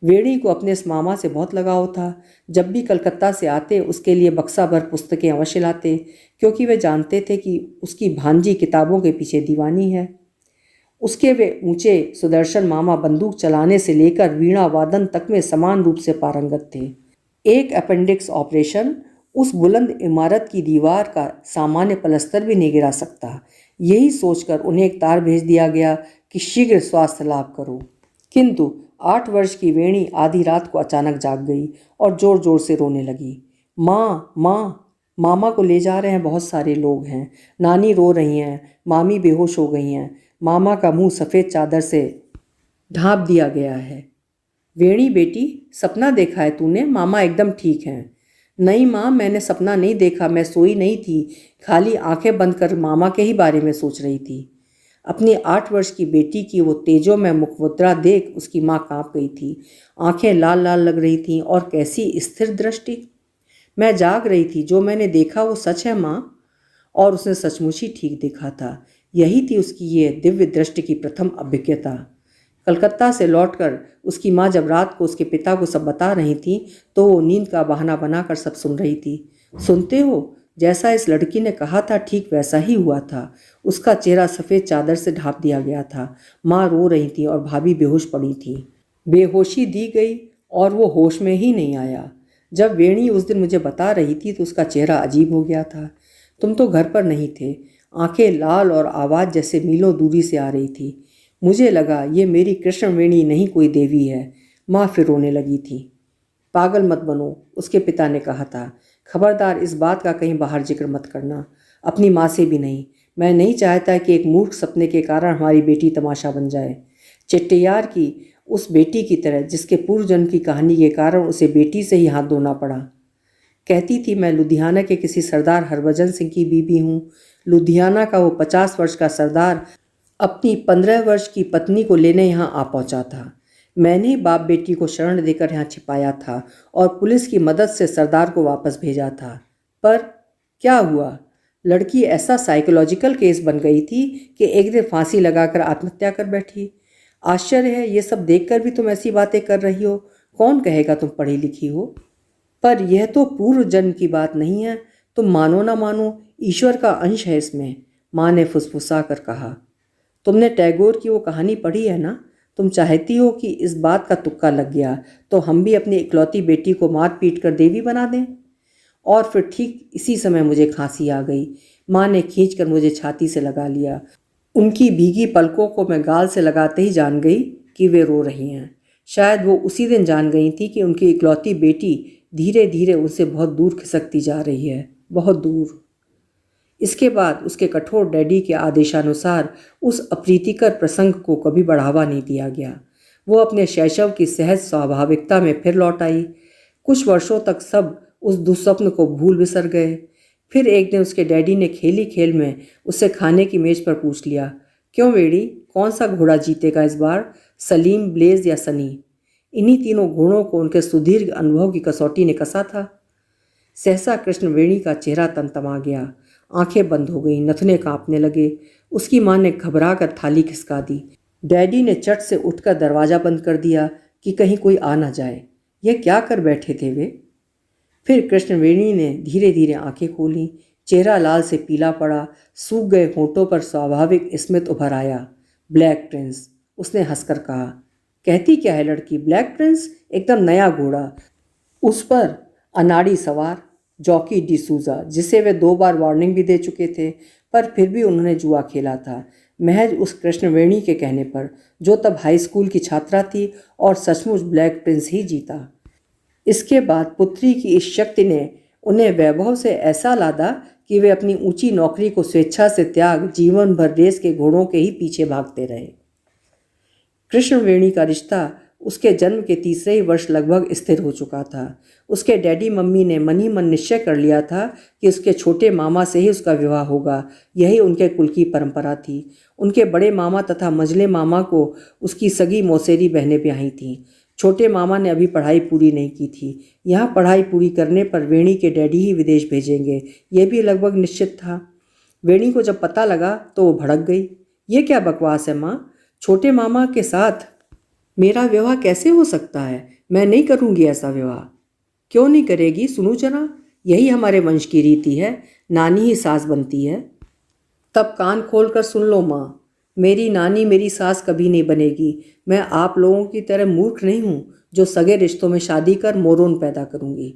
वेणी को अपने इस मामा से बहुत लगाव था। जब भी कलकत्ता से आते उसके लिए बक्सा भर पुस्तकें अवश्य लाते, क्योंकि वे जानते थे कि उसकी भांजी किताबों के पीछे दीवानी है। उसके वे ऊंचे सुदर्शन मामा बंदूक चलाने से लेकर वीणा वादन तक में समान रूप से पारंगत थे। एक अपेंडिक्स ऑपरेशन उस बुलंद इमारत की दीवार का सामान्य पलस्तर भी नहीं गिरा सकता। यही सोचकर उन्हें एक तार भेज दिया गया कि शीघ्र स्वास्थ्य लाभ करो। किंतु 8 वर्ष की वेणी आधी रात को अचानक जाग गई और जोर जोर से रोने लगी। माँ माँ, मामा को ले जा रहे हैं, बहुत सारे लोग हैं। नानी रो रही हैं, मामी बेहोश हो गई हैं, मामा का मुंह सफ़ेद चादर से ढांप दिया गया है। वेणी बेटी, सपना देखा है तूने? मामा एकदम ठीक हैं। नहीं माँ, मैंने सपना नहीं देखा, मैं सोई नहीं थी, खाली आंखें बंद कर मामा के ही बारे में सोच रही थी। अपनी 8 वर्ष की बेटी की वो तेजों में मुखमुद्रा देख उसकी माँ कांप गई थी। आंखें लाल लाल लग रही थीं और कैसी स्थिर दृष्टि। मैं जाग रही थी, जो मैंने देखा वो सच है माँ। और उसने सचमुच ही ठीक देखा था। यही थी उसकी ये दिव्य दृष्टि की प्रथम अभिज्ञता। कलकत्ता से लौटकर उसकी माँ जब रात को उसके पिता को सब बता रही थी तो वो नींद का बहाना बनाकर सब सुन रही थी। सुनते हो, जैसा इस लड़की ने कहा था ठीक वैसा ही हुआ था। उसका चेहरा सफ़ेद चादर से ढाँप दिया गया था। माँ रो रही थी और भाभी बेहोश पड़ी थी। बेहोशी दी गई और वो होश में ही नहीं आया। जब वेणी उस दिन मुझे बता रही थी तो उसका चेहरा अजीब हो गया था। तुम तो घर पर नहीं थे। आंखें लाल और आवाज़ जैसे मीलों दूरी से आ रही थी। मुझे लगा ये मेरी कृष्णवेणी नहीं कोई देवी है। माँ फिर रोने लगी थी। पागल मत बनो, उसके पिता ने कहा था। खबरदार इस बात का कहीं बाहर जिक्र मत करना, अपनी माँ से भी नहीं। मैं नहीं चाहता कि एक मूर्ख सपने के कारण हमारी बेटी तमाशा बन जाए, चेट्टियार की उस बेटी की तरह जिसके पूर्व जन्म की कहानी के कारण उसे बेटी से ही हाथ धोना पड़ा। कहती थी मैं लुधियाना के किसी सरदार हरभजन सिंह की बीबी हूँ। लुधियाना का वो 50 वर्ष का सरदार अपनी 15 वर्ष की पत्नी को लेने यहाँ आ पहुँचा था। मैंने बाप बेटी को शरण देकर यहाँ छिपाया था और पुलिस की मदद से सरदार को वापस भेजा था। पर क्या हुआ? लड़की ऐसा साइकोलॉजिकल केस बन गई थी कि एक दिन फांसी लगाकर आत्महत्या कर बैठी। आश्चर्य है, ये सब देखकर भी तुम ऐसी बातें कर रही हो। कौन कहेगा तुम पढ़ी लिखी हो? पर यह तो पूर्व जन्म की बात नहीं है। तुम मानो ना मानो, ईश्वर का अंश है इसमें, माँ ने फुसफुसा कर कहा। तुमने टैगोर की वो कहानी पढ़ी है ना? तुम चाहती हो कि इस बात का तुक्का लग गया तो हम भी अपनी इकलौती बेटी को मार पीट कर देवी बना दें। और फिर ठीक इसी समय मुझे खांसी आ गई। माँ ने खींचकर मुझे छाती से लगा लिया। उनकी भीगी पलकों को मैं गाल से लगाते ही जान गई कि वे रो रही हैं। शायद वो उसी दिन जान गई थी कि उनकी इकलौती बेटी धीरे धीरे उनसे बहुत दूर खिसकती जा रही है, बहुत दूर। इसके बाद उसके कठोर डैडी के आदेशानुसार उस अप्रीतिकर प्रसंग को कभी बढ़ावा नहीं दिया गया। वो अपने शैशव की सहज स्वाभाविकता में फिर लौट आई। कुछ वर्षों तक सब उस दुस्वप्न को भूल बिसर गए। फिर एक दिन उसके डैडी ने खेली खेल में उससे खाने की मेज पर पूछ लिया, क्यों वेड़ी, कौन सा घोड़ा जीतेगा इस बार, सलीम, ब्लेज या सनी? इन्हीं तीनों घोड़ों को उनके सुदीर्घ अनुभव की कसौटी ने कसा था। सहसा कृष्णवेणी का चेहरा तमतमा गया। आंखें बंद हो गईं, नथुने कांपने लगे। उसकी माँ ने घबरा कर थाली खिसका दी। डैडी ने चट से उठकर दरवाज़ा बंद कर दिया कि कहीं कोई आ ना जाए। यह क्या कर बैठे थे वे? फिर कृष्णवेणी ने धीरे धीरे आंखें खोलीं। चेहरा लाल से पीला पड़ा। सूख गए होंठों पर स्वाभाविक स्मित उभर आया। ब्लैक प्रिंस, उसने हंसकर कहा। कहती क्या है लड़की, ब्लैक प्रिंस? एकदम नया घोड़ा, उस पर अनाड़ी सवार, जॉकी डिसूजा, जिसे वे 2 बार वार्निंग भी दे चुके थे, पर फिर भी उन्होंने जुआ खेला था, महज उस कृष्णवेणी के कहने पर, जो तब हाई स्कूल की छात्रा थी, और सचमुच ब्लैक प्रिंस ही जीता। इसके बाद पुत्री की इस शक्ति ने उन्हें वैभव से ऐसा लादा कि वे अपनी ऊंची नौकरी को स्वेच्छा से त्याग जीवन भर रेस के घोड़ों के ही पीछे भागते रहे। कृष्णवेणी का रिश्ता उसके जन्म के तीसरे ही वर्ष लगभग स्थिर हो चुका था। उसके डैडी मम्मी ने मन ही मन निश्चय कर लिया था कि उसके छोटे मामा से ही उसका विवाह होगा। यही उनके कुल की परंपरा थी। उनके बड़े मामा तथा मझले मामा को उसकी सगी मौसेरी बहनें ब्याही थीं। छोटे मामा ने अभी पढ़ाई पूरी नहीं की थी। यहाँ पढ़ाई पूरी करने पर वेणी के डैडी ही विदेश भेजेंगे, यह भी लगभग निश्चित था। वेणी को जब पता लगा तो वो भड़क गई। ये क्या बकवास है माँ? छोटे मामा के साथ मेरा विवाह कैसे हो सकता है? मैं नहीं करूँगी ऐसा विवाह। क्यों नहीं करेगी? सुनो जरा, यही हमारे वंश की रीति है, नानी ही सास बनती है। तब कान खोल कर सुन लो माँ, मेरी नानी मेरी सास कभी नहीं बनेगी। मैं आप लोगों की तरह मूर्ख नहीं हूँ जो सगे रिश्तों में शादी कर मोरोन पैदा करूँगी।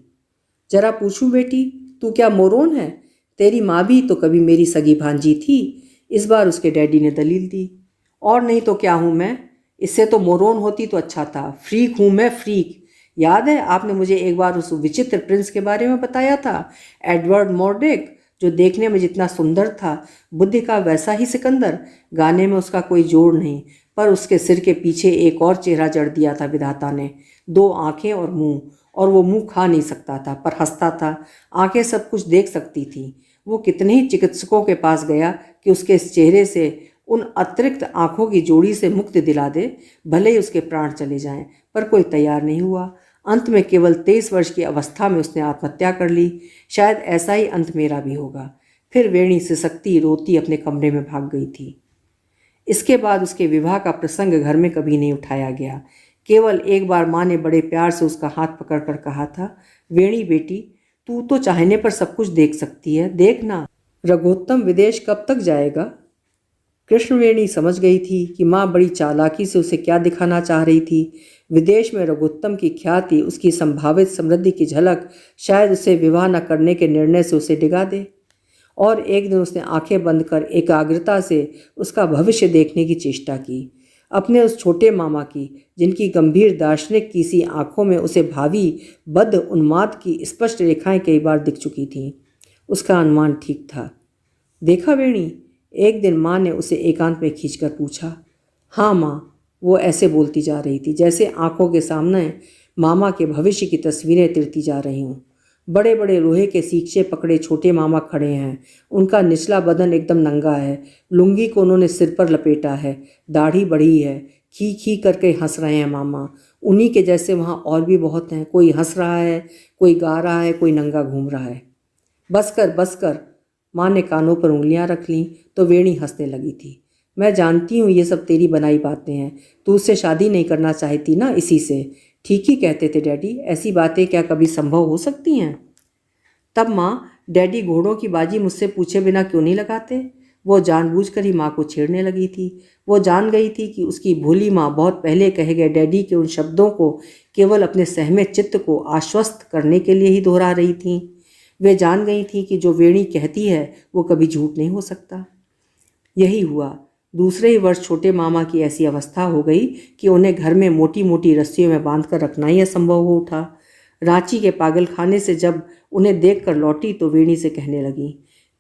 जरा पूछूं बेटी, तू क्या मोरोन है? तेरी माँ भी तो कभी मेरी सगी भांजी थी। इस बार उसके डैडी ने दलील दी। और नहीं तो क्या हूँ मैं? इससे तो मोरोन होती तो अच्छा था। फ्रीक हूँ मैं, फ्रीक। याद है आपने मुझे एक बार उस विचित्र प्रिंस के बारे में बताया था, एडवर्ड मोरडेक, जो देखने में जितना सुंदर था, बुद्धि का वैसा ही सिकंदर। गाने में उसका कोई जोड़ नहीं, पर उसके सिर के पीछे एक और चेहरा जड़ दिया था विधाता ने। 2 आंखें और मुंह, और वो मुंह खा नहीं सकता था पर हंसता था। आंखें सब कुछ देख सकती थी। वो कितने ही चिकित्सकों के पास गया कि उसके इस चेहरे से, उन अतिरिक्त आंखों की जोड़ी से मुक्ति दिला दे, भले ही उसके प्राण चले जाएं, पर कोई तैयार नहीं हुआ। अंत में केवल 23 वर्ष की अवस्था में उसने आत्महत्या कर ली। शायद ऐसा ही अंत मेरा भी होगा। फिर वेणी सिसकती रोती अपने कमरे में भाग गई थी। इसके बाद उसके विवाह का प्रसंग घर में कभी नहीं उठाया गया। केवल एक बार माँ ने बड़े प्यार से उसका हाथ पकड़कर कहा था, वेणी बेटी, तू तो चाहने पर सब कुछ देख सकती है, देखना रघुत्तम विदेश कब तक जाएगा। कृष्णवेणी समझ गई थी कि माँ बड़ी चालाकी से उसे क्या दिखाना चाह रही थी। विदेश में रघुत्तम की ख्याति, उसकी संभावित समृद्धि की झलक शायद उसे विवाह न करने के निर्णय से उसे डिगा दे। और एक दिन उसने आंखें बंद कर एकाग्रता से उसका भविष्य देखने की चेष्टा की, अपने उस छोटे मामा की, जिनकी गंभीर दार्शनिक की सी आंखों में उसे भावी बद्ध उन्माद की स्पष्ट रेखाएं कई बार दिख चुकी थीं। उसका अनुमान ठीक था। देखा वेणी, एक दिन माँ ने उसे एकांत में खींचकर पूछा। हाँ माँ, वो ऐसे बोलती जा रही थी जैसे आंखों के सामने मामा के भविष्य की तस्वीरें तिरती जा रही हों। बड़े बड़े लोहे के सींचे पकड़े छोटे मामा खड़े हैं। उनका निचला बदन एकदम नंगा है, लुंगी को उन्होंने सिर पर लपेटा है, दाढ़ी बढ़ी है, खी खी करके हंस रहे हैं मामा। उन्हीं के जैसे वहाँ और भी बहुत हैं, कोई हंस रहा है, कोई गा रहा है, कोई नंगा घूम रहा है। बस कर बस कर। माँ ने कानों पर उंगलियां रख लीं तो वेणी हंसने लगी थी। मैं जानती हूँ ये सब तेरी बनाई बातें हैं, तू उससे शादी नहीं करना चाहती ना, इसी से। ठीक ही कहते थे डैडी, ऐसी बातें क्या कभी संभव हो सकती हैं। तब माँ, डैडी घोड़ों की बाजी मुझसे पूछे बिना क्यों नहीं लगाते। वो जानबूझकर ही माँ को छेड़ने लगी थी। वो जान गई थी कि उसकी भोली माँ बहुत पहले कहे गए डैडी के उन शब्दों को केवल अपने सहमे चित्त को आश्वस्त करने के लिए ही दोहरा रही थी। वे जान गई थी कि जो वेणी कहती है वो कभी झूठ नहीं हो सकता। यही हुआ। दूसरे ही वर्ष छोटे मामा की ऐसी अवस्था हो गई कि उन्हें घर में मोटी मोटी रस्सियों में बांधकर रखना ही असंभव हो उठा। रांची के पागलखाने से जब उन्हें देखकर लौटी तो वेणी से कहने लगी,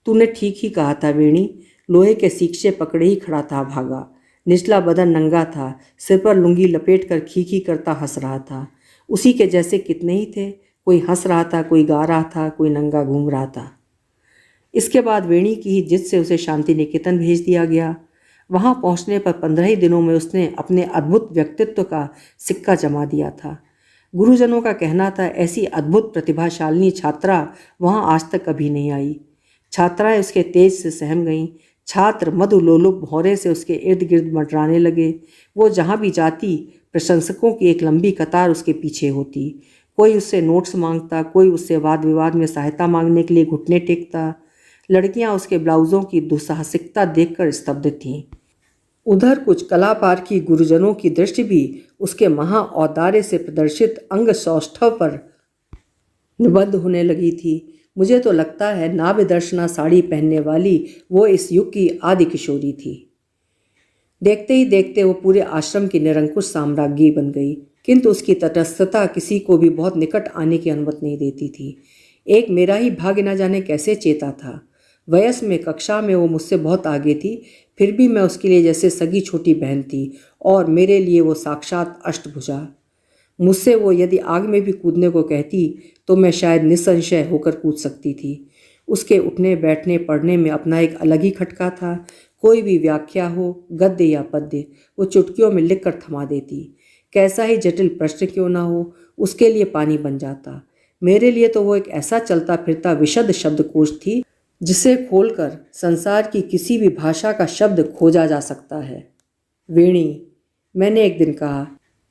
तूने ठीक ही कहा था वेणी, लोहे के सींचे पकड़े ही खड़ा था भागा। निचला बदन नंगा था, सिर पर लुंगी लपेट कर खी करता हंस रहा था। उसी के जैसे कितने ही थे, कोई हंस रहा था, कोई गा रहा था, कोई नंगा घूम रहा था। इसके बाद वेणी की ही जिद से उसे शांति निकेतन भेज दिया गया। वहां पहुंचने पर 15 ही दिनों में उसने अपने अद्भुत व्यक्तित्व का सिक्का जमा दिया था। गुरुजनों का कहना था ऐसी अद्भुत प्रतिभाशालिनी छात्रा वहां आज तक कभी नहीं आई। छात्राएं उसके तेज से सहम गईं। छात्र मधुलोलुप भौरे से उसके इर्द गिर्द मंडराने लगे। वो जहां भी जाती प्रशंसकों की एक लंबी कतार उसके पीछे होती। कोई उससे नोट्स मांगता, कोई उससे वाद विवाद में सहायता मांगने के लिए घुटने टेकता। लड़कियां उसके ब्लाउजों की दुस्साहसिकता देखकर स्तब्ध थीं। उधर कुछ कलापार की गुरुजनों की दृष्टि भी उसके महाऔदार्य से प्रदर्शित अंग सौष्ठव पर निबद्ध होने लगी थी। मुझे तो लगता है नाभ्यदर्शना साड़ी पहनने वाली वो इस युग की आदि किशोरी थी। देखते ही देखते वो पूरे आश्रम की निरंकुश साम्राज्ञी बन गई, किंतु उसकी तटस्थता किसी को भी बहुत निकट आने की अनुमति नहीं देती थी। एक मेरा ही भाग्य न जाने कैसे चेता था। वयस में, कक्षा में वो मुझसे बहुत आगे थी, फिर भी मैं उसके लिए जैसे सगी छोटी बहन थी और मेरे लिए वो साक्षात अष्टभुजा। मुझसे वो यदि आग में भी कूदने को कहती तो मैं शायद निसंशय होकर कूद सकती थी। उसके उठने बैठने पढ़ने में अपना एक अलग ही खटका था। कोई भी व्याख्या हो, गद्य या पद्य, वो चुटकियों में लिख कर थमा देती। कैसा ही जटिल प्रश्न क्यों ना हो, उसके लिए पानी बन जाता। मेरे लिए तो वो एक ऐसा चलता फिरता विशद शब्दकोश थी जिसे खोलकर संसार की किसी भी भाषा का शब्द खोजा जा सकता है। वेणी, मैंने एक दिन कहा,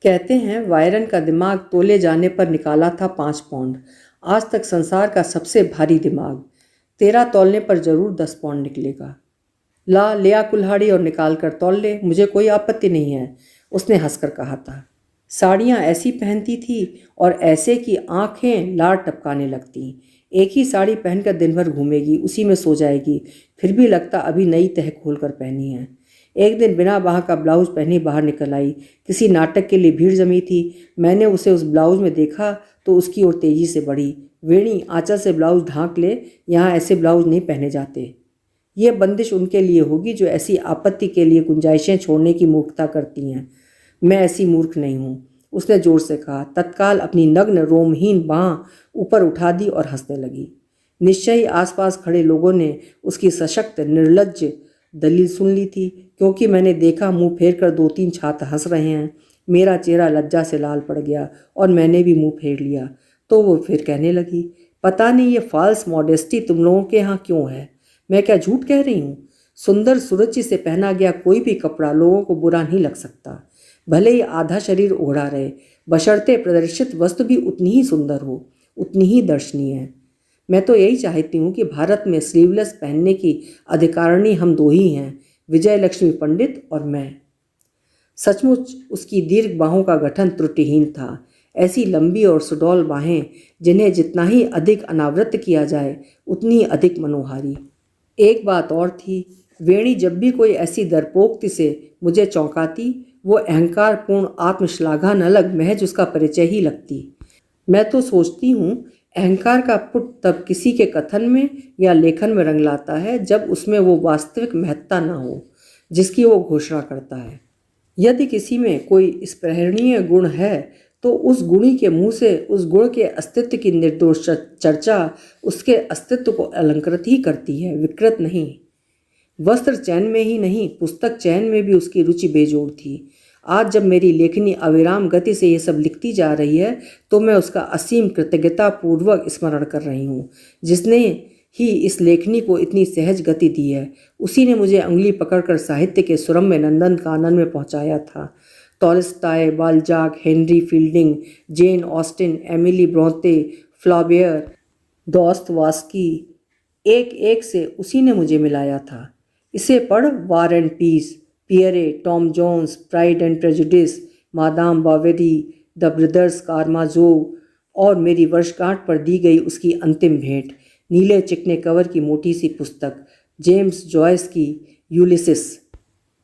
कहते हैं वायरन का दिमाग तोले जाने पर निकाला था 5 पाउंड। आज तक संसार का सबसे भारी दिमाग तेरा तौलने पर जरूर 10 पाउंड निकलेगा। ला ले आ कुल्हाड़ी और निकाल कर तौल ले, मुझे कोई आपत्ति नहीं है, उसने हंसकर कहा था। साड़ियाँ ऐसी पहनती थी और ऐसे कि आंखें लार टपकाने लगती। एक ही साड़ी पहनकर दिन भर घूमेगी, उसी में सो जाएगी, फिर भी लगता अभी नई तह खोल कर पहनी है। एक दिन बिना बाह का ब्लाउज पहनी बाहर निकल आई। किसी नाटक के लिए भीड़ जमी थी। मैंने उसे उस ब्लाउज में देखा तो उसकी ओर तेजी से बढ़ी। वेणी, आंचल से ब्लाउज ढांक ले, यहाँ ऐसे ब्लाउज नहीं पहने जाते। ये बंदिश उनके लिए होगी जो ऐसी आपत्ति के लिए गुंजाइशें छोड़ने की मूर्खता करती हैं। मैं ऐसी मूर्ख नहीं हूँ, उसने जोर से कहा। तत्काल अपनी नग्न रोमहीन बाँह ऊपर उठा दी और हंसने लगी। निश्चय ही आसपास खड़े लोगों ने उसकी सशक्त निर्लज्ज दलील सुन ली थी, क्योंकि मैंने देखा मुंह फेर कर 2-3 छात्र हंस रहे हैं। मेरा चेहरा लज्जा से लाल पड़ गया और मैंने भी मुंह फेर लिया। तो वो फिर कहने लगी, पता नहीं ये फॉल्स मॉडेस्टी तुम लोगों के यहाँ क्यों है। मैं क्या झूठ कह रही हूँ? सुंदर सुरुचि से पहना गया कोई भी कपड़ा लोगों को बुरा नहीं लग सकता, भले ही आधा शरीर ओढ़ा रहे, बशर्ते प्रदर्शित वस्तु भी उतनी ही सुंदर हो, उतनी ही दर्शनीय है। मैं तो यही चाहती हूँ कि भारत में स्लीवलेस पहनने की अधिकारिणी हम दो ही हैं, विजय लक्ष्मी पंडित और मैं। सचमुच उसकी दीर्घ बाहों का गठन त्रुटिहीन था, ऐसी लंबी और सुडौल बाहें जिन्हें जितना ही अधिक अनावृत किया जाए उतनी ही अधिक मनोहारी। एक बात और थी, वेणी जब भी कोई ऐसी दर्पोक्ति से मुझे चौंकाती, वो अहंकारपूर्ण आत्मश्लाघा न लग महज उसका परिचय ही लगती। मैं तो सोचती हूँ अहंकार का पुट तब किसी के कथन में या लेखन में रंग लाता है जब उसमें वो वास्तविक महत्ता न हो जिसकी वो घोषणा करता है। यदि किसी में कोई स्पृहणीय गुण है तो उस गुणी के मुंह से उस गुण के अस्तित्व की निर्दोष चर्चा उसके अस्तित्व को अलंकृत ही करती है, विकृत नहीं। वस्त्र चयन में ही नहीं, पुस्तक चयन में भी उसकी रुचि बेजोड़ थी। आज जब मेरी लेखनी अविराम गति से ये सब लिखती जा रही है तो मैं उसका असीम कृतज्ञता पूर्वक स्मरण कर रही हूँ, जिसने ही इस लेखनी को इतनी सहज गति दी है। उसी ने मुझे अंगुली पकड़कर साहित्य के सुरम्य नंदन कानन में पहुँचाया था। Tolstoy, Balzac, Henry Fielding, Jane Austen, Emily Bronte, Flaubert, Dostoevsky, एक एक से उसी ने मुझे मिलाया था। इसे पढ़, War and Peace, Pierre, Tom Jones, Pride and Prejudice, Madame Bovary, the Brothers Karamazov और मेरी वर्षगांठ पर दी गई उसकी अंतिम भेंट, नीले चिकने कवर की मोटी सी पुस्तक, जेम्स जॉयस की यूलिसिस।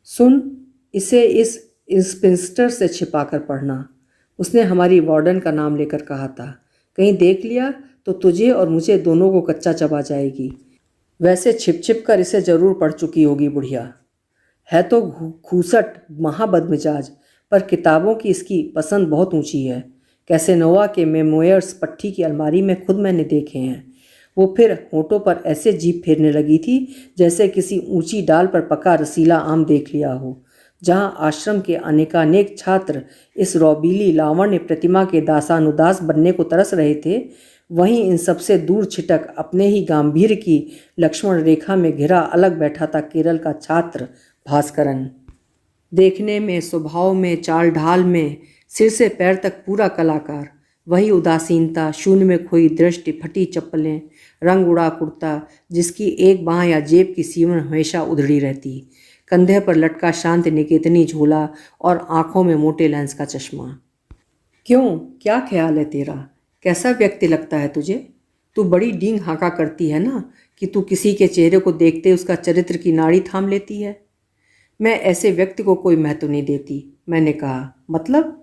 सुन, इसे इस स्पिंस्टर से छिपाकर पढ़ना, उसने हमारी वार्डन का नाम लेकर कहा था। कहीं देख लिया तो तुझे और मुझे दोनों को कच्चा चबा जाएगी। वैसे छिप छिप कर इसे जरूर पढ़ चुकी होगी बुढ़िया। है तो खूसट, महाबदमिजाज, पर किताबों की इसकी पसंद बहुत ऊंची है। कैसेनोवा के मेमोयर्स पट्टी की अलमारी में खुद मैंने देखे हैं। वो फिर होठों पर ऐसे जीभ फेरने लगी थी जैसे किसी ऊंची डाल पर पका रसीला आम देख लिया हो। जहाँ आश्रम के अनेकानेक छात्र इस रौबीली लावण्य प्रतिमा के दासानुदास बनने को तरस रहे थे, वहीं इन सबसे दूर छिटक अपने ही गांभीर्य की लक्ष्मण रेखा में घिरा अलग बैठा था केरल का छात्र भास्करन। देखने में, स्वभाव में, चाल ढाल में सिर से पैर तक पूरा कलाकार। वही उदासीनता, शून्य में खोई दृष्टि, फटी चप्पलें, रंग उड़ा कुर्ता जिसकी एक बाँह या जेब की सीवन हमेशा उधड़ी रहती, कंधे पर लटका शांत निकेतनी झोला और आंखों में मोटे लेंस का चश्मा। क्यों, क्या ख्याल है तेरा? कैसा व्यक्ति लगता है तुझे? तू बड़ी डींग हाँका करती है ना कि तू किसी के चेहरे को देखते उसका चरित्र की नाड़ी थाम लेती है। मैं ऐसे व्यक्ति को कोई महत्व नहीं देती, मैंने कहा। मतलब?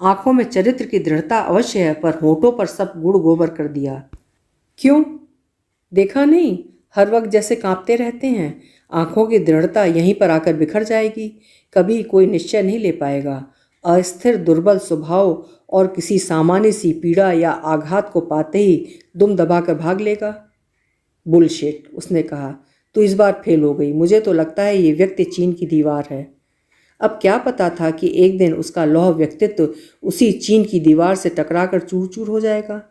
आंखों में चरित्र की दृढ़ता अवश्य है, पर होठों पर सब गुड़ गोबर कर दिया। क्यों, देखा नहीं, हर वक्त जैसे कांपते रहते हैं। आंखों की दृढ़ता यहीं पर आकर बिखर जाएगी, कभी कोई निश्चय नहीं ले पाएगा। अस्थिर दुर्बल स्वभाव और किसी सामान्य सी पीड़ा या आघात को पाते ही दुम दबाकर भाग लेगा। बुलशिट, उसने कहा। तो इस बार फेल हो गई। मुझे तो लगता है ये व्यक्ति चीन की दीवार है। अब क्या पता था कि एक दिन उसका लौह व्यक्तित्व उसी चीन की दीवार से टकराकर चूर चूर हो जाएगा।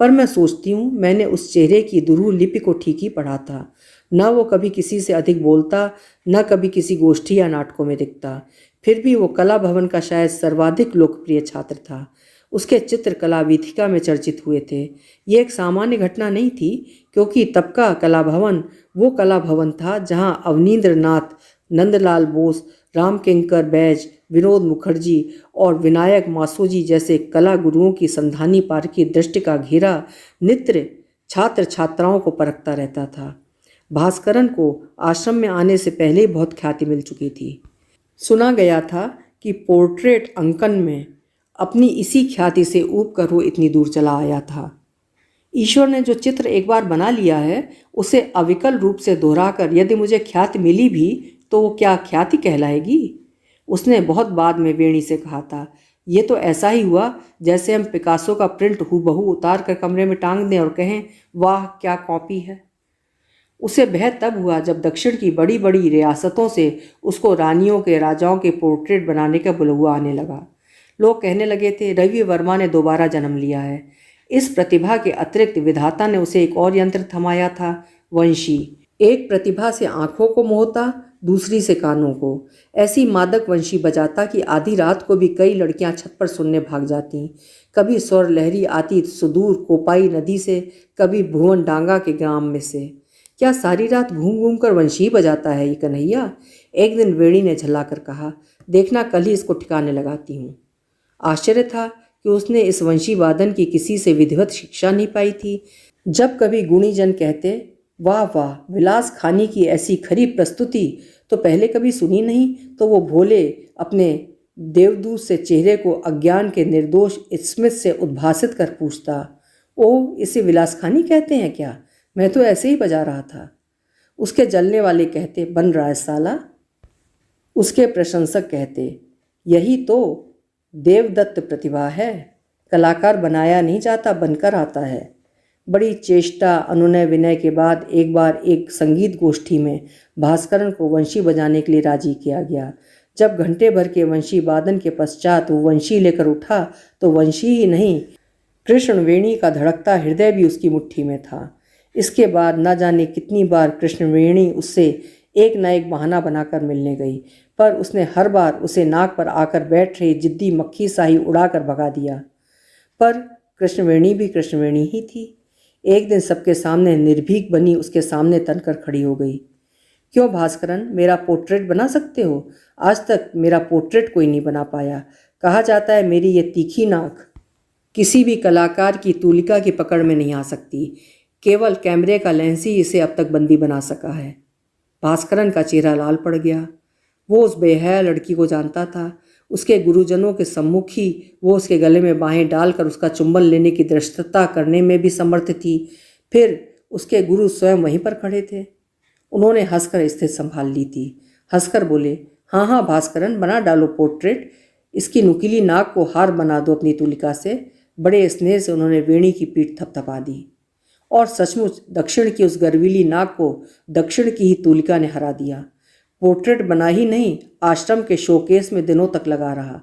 पर मैं सोचती हूँ मैंने उस चेहरे की दुरूह लिपि को ठीक ही पढ़ा था। न वो कभी किसी से अधिक बोलता, न कभी किसी गोष्ठी या नाटकों में दिखता। फिर भी वो कला भवन का शायद सर्वाधिक लोकप्रिय छात्र था। उसके चित्र कला वीथिका में चर्चित हुए थे। ये एक सामान्य घटना नहीं थी, क्योंकि तब का कला भवन वो कला भवन था जहाँ अवनींद्र नाथ, नंदलाल बोस, रामकिंकर बैज, विनोद मुखर्जी और विनायक मासोजी जैसे कला गुरुओं की संधानी पारखी दृष्टि का घेरा नित्य छात्र छात्राओं को परखता रहता था। भास्करन को आश्रम में आने से पहले बहुत ख्याति मिल चुकी थी। सुना गया था कि पोर्ट्रेट अंकन में अपनी इसी ख्याति से ऊब कर वो इतनी दूर चला आया था। ईश्वर ने जो चित्र एक बार बना लिया है उसे अविकल रूप से दोहराकर यदि मुझे ख्याति मिली भी तो वो क्या ख्याति कहलाएगी? उसने बहुत बाद में वेणी से कहा था। ये तो ऐसा ही हुआ जैसे हम पिकासो का प्रिंट हूबहू उतार कर कमरे में टांग दें और कहें वाह क्या कॉपी है। उसे भय तब हुआ जब दक्षिण की बड़ी बड़ी रियासतों से उसको रानियों के, राजाओं के पोर्ट्रेट बनाने का बुलवा आने लगा। लोग कहने लगे थे रवि वर्मा ने दोबारा जन्म लिया है। इस प्रतिभा के अतिरिक्त विधाता ने उसे एक और यंत्र थमाया था, वंशी। एक प्रतिभा से आंखों को मोहता, दूसरी से कानों को। ऐसी मादक वंशी बजाता कि आधी रात को भी कई लड़कियां छत पर सुनने भाग जाती। कभी स्वर लहरी आती सुदूर कोपाई नदी से, कभी भुवन डांगा के ग्राम में से। क्या सारी रात घूम घूम कर वंशी ही बजाता है ये कन्हैया? एक दिन वेणी ने झल्लाकर कहा, देखना कल ही इसको ठिकाने लगाती हूँ। आश्चर्य था कि उसने इस वंशी वादन की किसी से विधिवत शिक्षा नहीं पाई थी। जब कभी गुणीजन कहते, वाह वाह, विलास खानी की ऐसी खरी प्रस्तुति तो पहले कभी सुनी नहीं, तो वो भोले अपने देवदूत से चेहरे को अज्ञान के निर्दोष स्मित से उद्भासित कर पूछता, ओ इसे विलासखानी कहते हैं क्या? मैं तो ऐसे ही बजा रहा था। उसके जलने वाले कहते, बन रहा है साला। उसके प्रशंसक कहते, यही तो देवदत्त प्रतिभा है, कलाकार बनाया नहीं जाता, बनकर आता है। बड़ी चेष्टा अनुनय विनय के बाद एक बार एक संगीत गोष्ठी में भास्करन को वंशी बजाने के लिए राजी किया गया। जब घंटे भर के वंशी वादन के पश्चात वो वंशी लेकर उठा तो वंशी ही नहीं, कृष्णवेणी का धड़कता हृदय भी उसकी मुट्ठी में था। इसके बाद न जाने कितनी बार कृष्णवेणी उससे एक न एक बहाना बनाकर मिलने गई, पर उसने हर बार उसे नाक पर आकर बैठ रही जिद्दी मक्खी सा ही उड़ाकर भगा दिया। पर कृष्णवेणी भी कृष्णवेणी ही थी। एक दिन सबके सामने निर्भीक बनी उसके सामने तनकर खड़ी हो गई। क्यों भास्करन, मेरा पोर्ट्रेट बना सकते हो? आज तक मेरा पोर्ट्रेट कोई नहीं बना पाया। कहा जाता है मेरी ये तीखी नाक किसी भी कलाकार की तूलिका की पकड़ में नहीं आ सकती। केवल कैमरे का लेंस ही इसे अब तक बंदी बना सका है। भास्करन का चेहरा लाल पड़ गया। वो उस बेहया लड़की को जानता था। उसके गुरुजनों के सम्मुख ही वो उसके गले में बाहें डालकर उसका चुंबन लेने की धृष्टता करने में भी समर्थ थी। फिर उसके गुरु स्वयं वहीं पर खड़े थे। उन्होंने हंसकर स्थिति संभाल ली थी। हंसकर बोले, हाँ हाँ भास्करन, बना डालो पोर्ट्रेट। इसकी नुकीली नाक को हार बना दो अपनी तुलिका से। बड़े स्नेह से उन्होंने वेणी की पीठ थपथपा दी। और सचमुच दक्षिण की उस गर्वीली नाक को दक्षिण की ही तुलिका ने हरा दिया। पोर्ट्रेट बना ही नहीं, आश्रम के शोकेस में दिनों तक लगा रहा।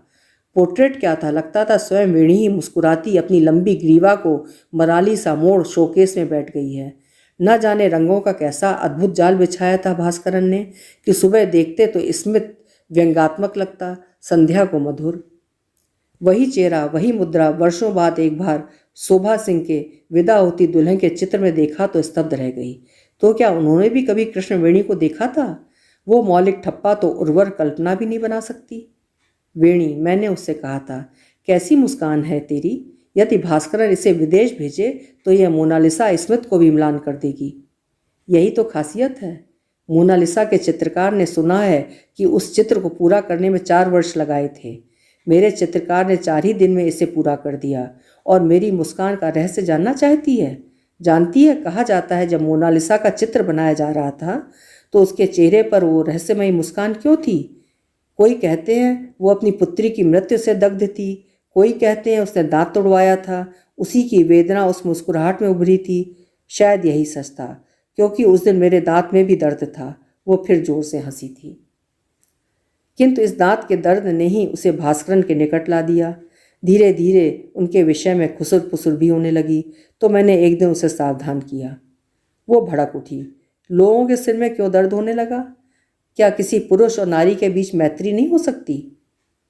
पोर्ट्रेट क्या था, लगता था स्वयं वेणी ही मुस्कुराती अपनी लंबी ग्रीवा को मराली सा मोड़ शोकेस में बैठ गई है। न जाने रंगों का कैसा अद्भुत जाल बिछाया था भास्करन ने कि सुबह देखते तो स्मित व्यंग्यात्मक लगता, संध्या को मधुर। वही चेहरा, वही मुद्रा वर्षों बाद एक बार शोभा सिंह के विदा होती दुल्हन के चित्र में देखा तो स्तब्ध रह गई। तो क्या उन्होंने भी कभी कृष्णवेणी को देखा था? वो मौलिक ठप्पा तो उर्वर कल्पना भी नहीं बना सकती। वेणी, मैंने उससे कहा था, कैसी मुस्कान है तेरी। यदि भास्करन इसे विदेश भेजे तो यह मोनालिसा स्मिथ को भी म्लान कर देगी। यही तो खासियत है। मोनालिसा के चित्रकार ने सुना है कि उस चित्र को पूरा करने में 4 वर्ष लगाए थे। मेरे चित्रकार ने 4 ही दिन में इसे पूरा कर दिया। और मेरी मुस्कान का रहस्य जानना चाहती है? जानती है, कहा जाता है जब मोनालिसा का चित्र बनाया जा रहा था तो उसके चेहरे पर वो रहस्यमयी मुस्कान क्यों थी? कोई कहते हैं वो अपनी पुत्री की मृत्यु से दग्ध थी, कोई कहते हैं उसने दांत तोड़वाया था, उसी की वेदना उस मुस्कुराहट में उभरी थी। शायद यही सच था, क्योंकि उस दिन मेरे दांत में भी दर्द था। वो फिर जोर से हंसी थी। किंतु इस दांत के दर्द ने ही उसे भास्करन के निकट ला दिया। धीरे धीरे उनके विषय में खुसर पुसर भी होने लगी तो मैंने एक दिन उसे सावधान किया। वो भड़क उठी, लोगों के सिर में क्यों दर्द होने लगा? क्या किसी पुरुष और नारी के बीच मैत्री नहीं हो सकती?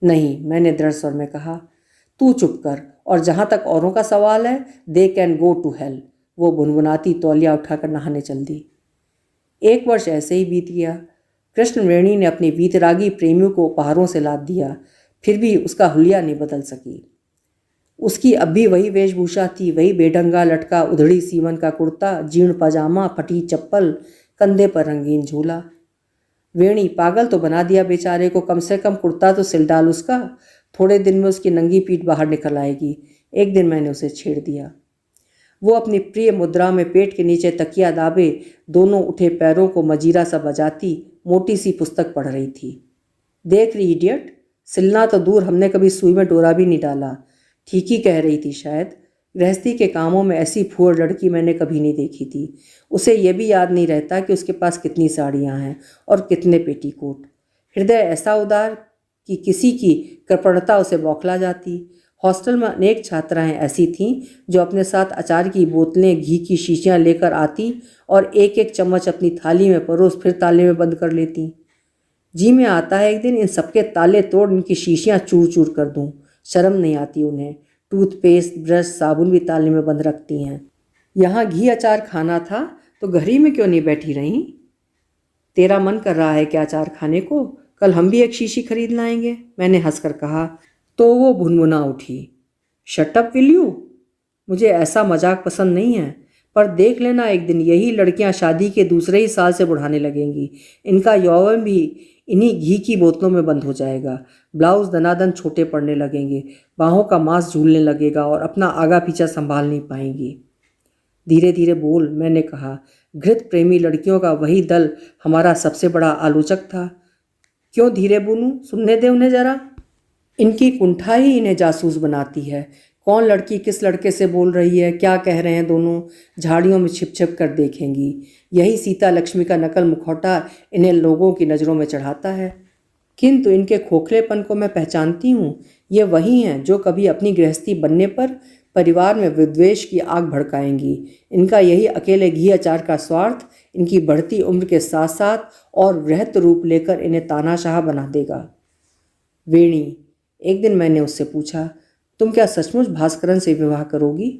नहीं, मैंने दृढ़ स्वर में कहा। तू चुप कर, और जहाँ तक औरों का सवाल है, they can go to hell. वो भुनभुनाती तौलिया उठाकर नहाने चल दी। 1 वर्ष ऐसे ही बीत गया। कृष्णवेणी ने अपनी वीतरागी प्रेमियों को उपहारों से लाद दिया, फिर भी उसका हुलिया नहीं बदल सकी। उसकी अब भी वही वेशभूषा थी, वही बेढंगा लटका उधड़ी सीवन का कुर्ता, जीर्ण पजामा, फटी चप्पल, कंधे पर रंगीन झूला। वेणी, पागल तो बना दिया बेचारे को, कम से कम कुर्ता तो सिल डाल उसका। थोड़े दिन में उसकी नंगी पीठ बाहर निकल आएगी। एक दिन मैंने उसे छेड़ दिया। वो अपनी प्रिय मुद्रा में पेट के नीचे तकिया दाबे दोनों उठे पैरों को मजीरा सा बजाती मोटी सी पुस्तक पढ़ रही थी। देख रही इडियट, सिलना तो दूर, हमने कभी सुई में डोरा भी नहीं डाला। ठीक ही कह रही थी शायद। गृहस्थी के कामों में ऐसी फूहड़ लड़की मैंने कभी नहीं देखी थी। उसे यह भी याद नहीं रहता कि उसके पास कितनी साड़ियाँ हैं और कितने पेटीकोट। हृदय ऐसा उदार कि किसी की कृपणता उसे बौखला जाती। हॉस्टल में अनेक छात्राएं ऐसी थीं जो अपने साथ अचार की बोतलें, घी की शीशियां लेकर आती और एक एक चम्मच अपनी थाली में परोस फिर ताले में बंद कर लेती। जी में आता है एक दिन इन सबके ताले तोड़ इनकी शीशियां चूर चूर कर दूं। शर्म नहीं आती उन्हें। टूथपेस्ट, ब्रश, साबुन भी ताले में बंद रखती हैं। यहाँ घी अचार खाना था तो घर ही में क्यों नहीं बैठी रहीं? तेरा मन कर रहा है क्या अचार खाने को? कल हम भी एक शीशी खरीद लाएंगे, मैंने हंसकर कहा। तो वो भुनभुना उठी। Shut up will you? मुझे ऐसा मजाक पसंद नहीं है, पर देख लेना एक दिन यही लड़कियां शादी के दूसरे ही साल से बुढ़ाने लगेंगी। इनका यौवन भी इन्हीं घी की बोतलों में बंद हो जाएगा। ब्लाउज दनादन छोटे पड़ने लगेंगे, बाहों का मांस झूलने लगेगा और अपना आगा पीछा संभाल नहीं पाएंगी। धीरे धीरे बोल, मैंने कहा। घृत प्रेमी लड़कियों का वही दल हमारा सबसे बड़ा आलोचक था। क्यों धीरे बोलूं? सुनने दे उन्हें जरा। इनकी कुंठा ही इन्हें जासूस बनाती है। कौन लड़की किस लड़के से बोल रही है, क्या कह रहे हैं दोनों, झाड़ियों में छिप छिप कर देखेंगी। यही सीता लक्ष्मी का नकल मुखौटा इन्हें लोगों की नज़रों में चढ़ाता है। किंतु इनके खोखलेपन को मैं पहचानती हूँ। ये वही हैं जो कभी अपनी गृहस्थी बनने पर परिवार में विद्वेष की आग भड़काएंगी। इनका यही अकेले घी अचार का स्वार्थ इनकी बढ़ती उम्र के साथ साथ और वृहत रूप लेकर इन्हें तानाशाह बना देगा। वेणी, एक दिन मैंने उससे पूछा, तुम क्या सचमुच भास्करन से विवाह करोगी?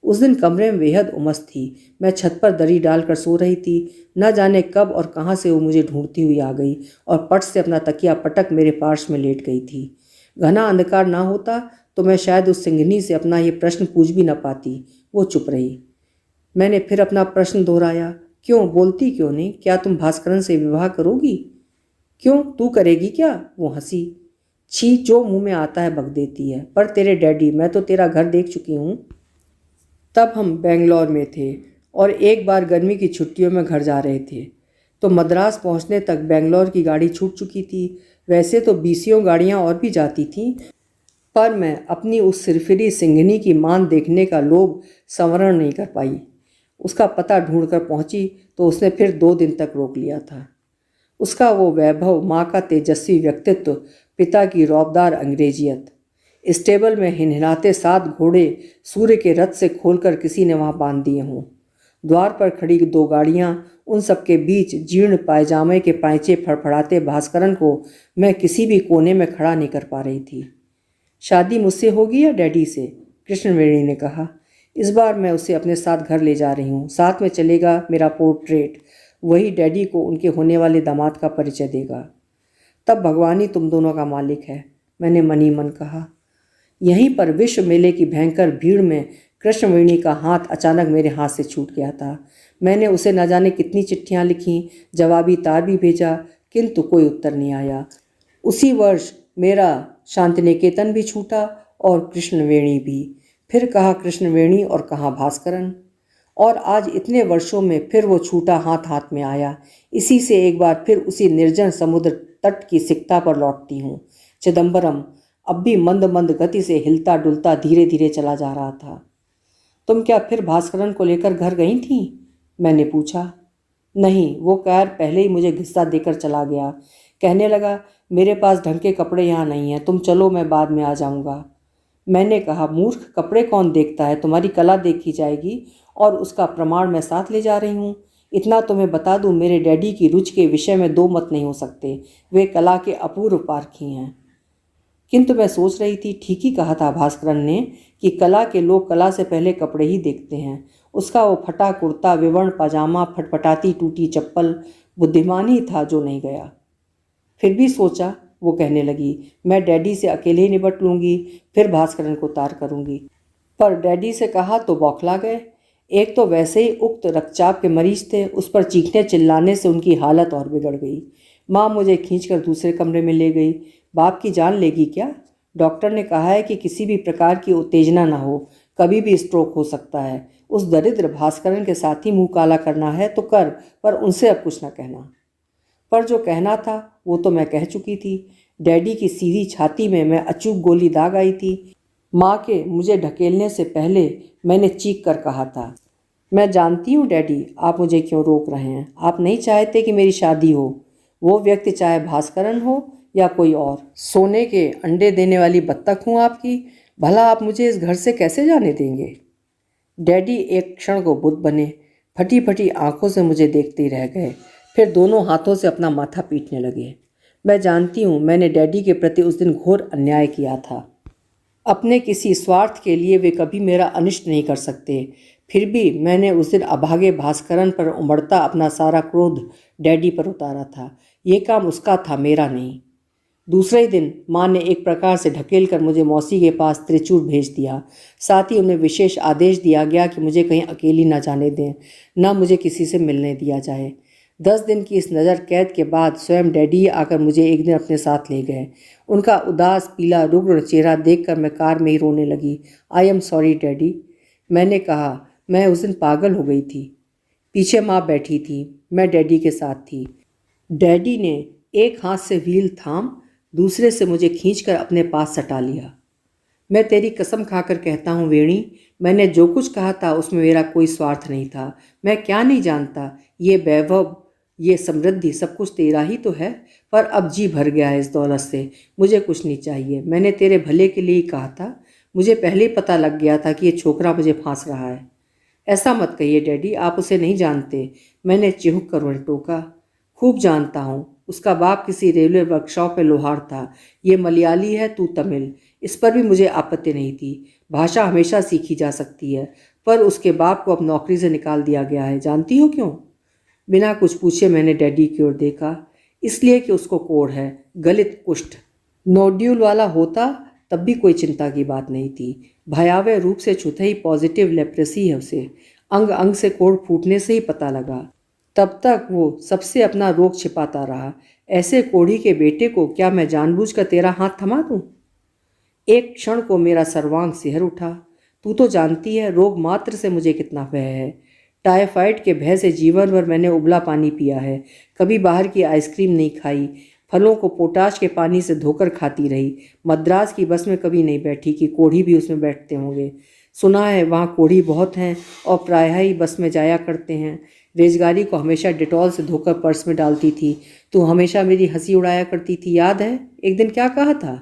उस दिन कमरे में बेहद उमस थी। मैं छत पर दरी डालकर सो रही थी। न जाने कब और कहाँ से वो मुझे ढूंढती हुई आ गई और पट से अपना तकिया पटक मेरे पार्श्व में लेट गई थी। घना अंधकार ना होता तो मैं शायद उस सिंघनी से अपना ये प्रश्न पूछ भी न पाती। वो चुप रही। मैंने फिर अपना प्रश्न दोहराया, क्यों, बोलती क्यों नहीं? क्या तुम भास्करन से विवाह करोगी? क्यों, तू करेगी क्या? वो हंसी। छी, जो मुंह में आता है बक देती है। पर तेरे डैडी, मैं तो तेरा घर देख चुकी हूँ। तब हम बेंगलोर में थे और एक बार गर्मी की छुट्टियों में घर जा रहे थे तो मद्रास पहुँचने तक बेंगलोर की गाड़ी छूट चुकी थी। वैसे तो बीसियों गाड़ियाँ और भी जाती थीं, पर मैं अपनी उस सिरफिरी सिंघनी की मान देखने का लोभ संवरण नहीं कर पाई। उसका पता ढूंढकर पहुंची तो उसने फिर 2 दिन तक रोक लिया था। उसका वो वैभव, माँ का तेजस्वी व्यक्तित्व, पिता की रौबदार अंग्रेजियत। स्टेबल में हिनहिनाते 7 घोड़े सूर्य के रथ से खोलकर किसी ने वहाँ बांध दिए हों। द्वार पर खड़ी 2 गाड़ियाँ, उन सबके बीच जीर्ण पायजामे के पैंचे फड़फड़ाते भास्करन को मैं किसी भी कोने में खड़ा नहीं कर पा रही थी। शादी मुझसे होगी या डैडी से? कृष्णवेणी ने कहा। इस बार मैं उसे अपने साथ घर ले जा रही हूँ। साथ में चलेगा मेरा पोर्ट्रेट। वही डैडी को उनके होने वाले दामाद का परिचय देगा। तब भगवान ही तुम दोनों का मालिक है, मैंने मनी मन कहा। यहीं पर विश्व मेले की भयंकर भीड़ में कृष्णवेणी का हाथ अचानक मेरे हाथ से छूट गया था। मैंने उसे न जाने कितनी चिट्ठियाँ लिखीं, जवाबी तार भी भेजा, किंतु कोई उत्तर नहीं आया। उसी वर्ष मेरा शांतिनिकेतन भी छूटा और कृष्णवेणी भी। फिर कहाँ कृष्णवेणी और कहाँ भास्करन। और आज इतने वर्षों में फिर वो छूटा हाथ हाथ में आया। इसी से एक बार फिर उसी निर्जन समुद्र तट की सिकता पर लौटती हूँ। चिदम्बरम अब भी मंद मंद गति से हिलता डुलता धीरे धीरे चला जा रहा था। तुम क्या फिर भास्करन को लेकर घर गई थी? मैंने पूछा। नहीं, वो कैर पहले ही मुझे घिस्सा देकर चला गया। कहने लगा, मेरे पास ढंग के कपड़े यहाँ नहीं हैं, तुम चलो, मैं बाद में आ जाऊँगा। मैंने कहा, मूर्ख, कपड़े कौन देखता है, तुम्हारी कला देखी जाएगी और उसका प्रमाण मैं साथ ले जा रही हूँ। इतना तुम्हें बता दूँ, मेरे डैडी की रुचि के विषय में 2 मत नहीं हो सकते। वे कला के अपूर्व पारखी हैं। किंतु मैं सोच रही थी, ठीक ही कहा था भास्करन ने कि कला के लोग कला से पहले कपड़े ही देखते हैं। उसका वो फटा कुर्ता, विवर्ण पाजामा, फटफटाती टूटी चप्पल, बुद्धिमान ही था जो नहीं गया। फिर भी सोचा, वो कहने लगी, मैं डैडी से अकेले ही निपट लूँगी, फिर भास्करन को तार करूँगी। पर डैडी से कहा तो बौखला गए। एक तो वैसे ही उक्त रक्तचाप के मरीज थे, उस पर चीखने चिल्लाने से उनकी हालत और बिगड़ गई। माँ मुझे खींचकर दूसरे कमरे में ले गई। बाप की जान लेगी क्या? डॉक्टर ने कहा है कि किसी भी प्रकार की उत्तेजना ना हो, कभी भी स्ट्रोक हो सकता है। उस दरिद्र भास्करन के साथ ही मुँह काला करना है तो कर, पर उनसे अब कुछ ना कहना। पर जो कहना था वो तो मैं कह चुकी थी। डैडी की सीधी छाती में मैं अचूक गोली दाग आई थी। माँ के मुझे ढकेलने से पहले मैंने चीख कर कहा था, मैं जानती हूँ डैडी, आप मुझे क्यों रोक रहे हैं। आप नहीं चाहते कि मेरी शादी हो। वो व्यक्ति चाहे भास्करन हो या कोई और। सोने के अंडे देने वाली बत्तख हूँ आपकी? भला आप मुझे इस घर से कैसे जाने देंगे? डैडी एक क्षण को बुत बने, फटी फटी आंखों से मुझे देखते ही रह गए, फिर दोनों हाथों से अपना माथा पीटने लगे। मैं जानती हूँ मैंने डैडी के प्रति उस दिन घोर अन्याय किया था। अपने किसी स्वार्थ के लिए वे कभी मेरा अनिष्ट नहीं कर सकते, फिर भी मैंने उस दिन अभागे भास्करन पर उमड़ता अपना सारा क्रोध डैडी पर उतारा था। ये काम उसका था, मेरा नहीं। दूसरे ही दिन माँ ने एक प्रकार से ढकेल कर मुझे मौसी के पास त्रिचूर भेज दिया। साथ ही उन्हें विशेष आदेश दिया गया कि मुझे कहीं अकेली न जाने दें, न मुझे किसी से मिलने दिया जाए। 10 दिन की इस नज़र कैद के बाद स्वयं डैडी आकर मुझे एक दिन अपने साथ ले गए। उनका उदास पीला रुग्ण चेहरा देखकर मैं कार में ही रोने लगी। आई एम सॉरी डैडी, मैंने कहा। मैं उस दिन पागल हो गई थी। पीछे माँ बैठी थी, मैं डैडी के साथ थी। डैडी ने एक हाथ से व्हील थाम दूसरे से मुझे खींचकर अपने पास सटा लिया। मैं तेरी कसम खाकर कहता हूँ वेणी, मैंने जो कुछ कहा था उसमें मेरा कोई स्वार्थ नहीं था। मैं क्या नहीं जानता, ये वैभव, ये समृद्धि सब कुछ तेरा ही तो है, पर अब जी भर गया है इस दौलत से। मुझे कुछ नहीं चाहिए। मैंने तेरे भले के लिए ही कहा था। मुझे पहले ही पता लग गया था कि ये छोकरा मुझे फांस रहा है। ऐसा मत कहिए डैडी, आप उसे नहीं जानते, मैंने चिहुक कर उन्हें टोका। खूब जानता हूँ। उसका बाप किसी रेलवे वर्कशॉप में लोहार था। ये मलयाली है, तू तमिल। इस पर भी मुझे आपत्ति नहीं थी। भाषा हमेशा सीखी जा सकती है, पर उसके बाप को अब नौकरी से निकाल दिया गया है। जानती हो क्यों? बिना कुछ पूछे मैंने डैडी की ओर देखा। इसलिए कि उसको कोढ़ है, गलित कुष्ठ। नोड्यूल वाला होता तब भी कोई चिंता की बात नहीं थी। भयावह रूप से छुतही पॉजिटिव लेप्रेसी है उसे। अंग अंग से कोढ़ फूटने से ही पता लगा। तब तक वो सबसे अपना रोग छिपाता रहा। ऐसे कोढ़ी के बेटे को क्या मैं जानबूझकर तेरा हाथ थमा दूं? एक क्षण को मेरा सर्वांग सिहर उठा। तू तो जानती है रोग मात्र से मुझे कितना भय है। टाइफाइड के भय से जीवन भर मैंने उबला पानी पिया है, कभी बाहर की आइसक्रीम नहीं खाई, फलों को पोटाश के पानी से धोकर खाती रही। मद्रास की बस में कभी नहीं बैठी कि कोढ़ी भी उसमें बैठते होंगे। सुना है वहाँ कोढ़ी बहुत हैं और प्रायः ही बस में जाया करते हैं। रेजगारी को हमेशा डिटॉल से धोकर पर्स में डालती थी। तू हमेशा मेरी हंसी उड़ाया करती थी, याद है एक दिन क्या कहा था?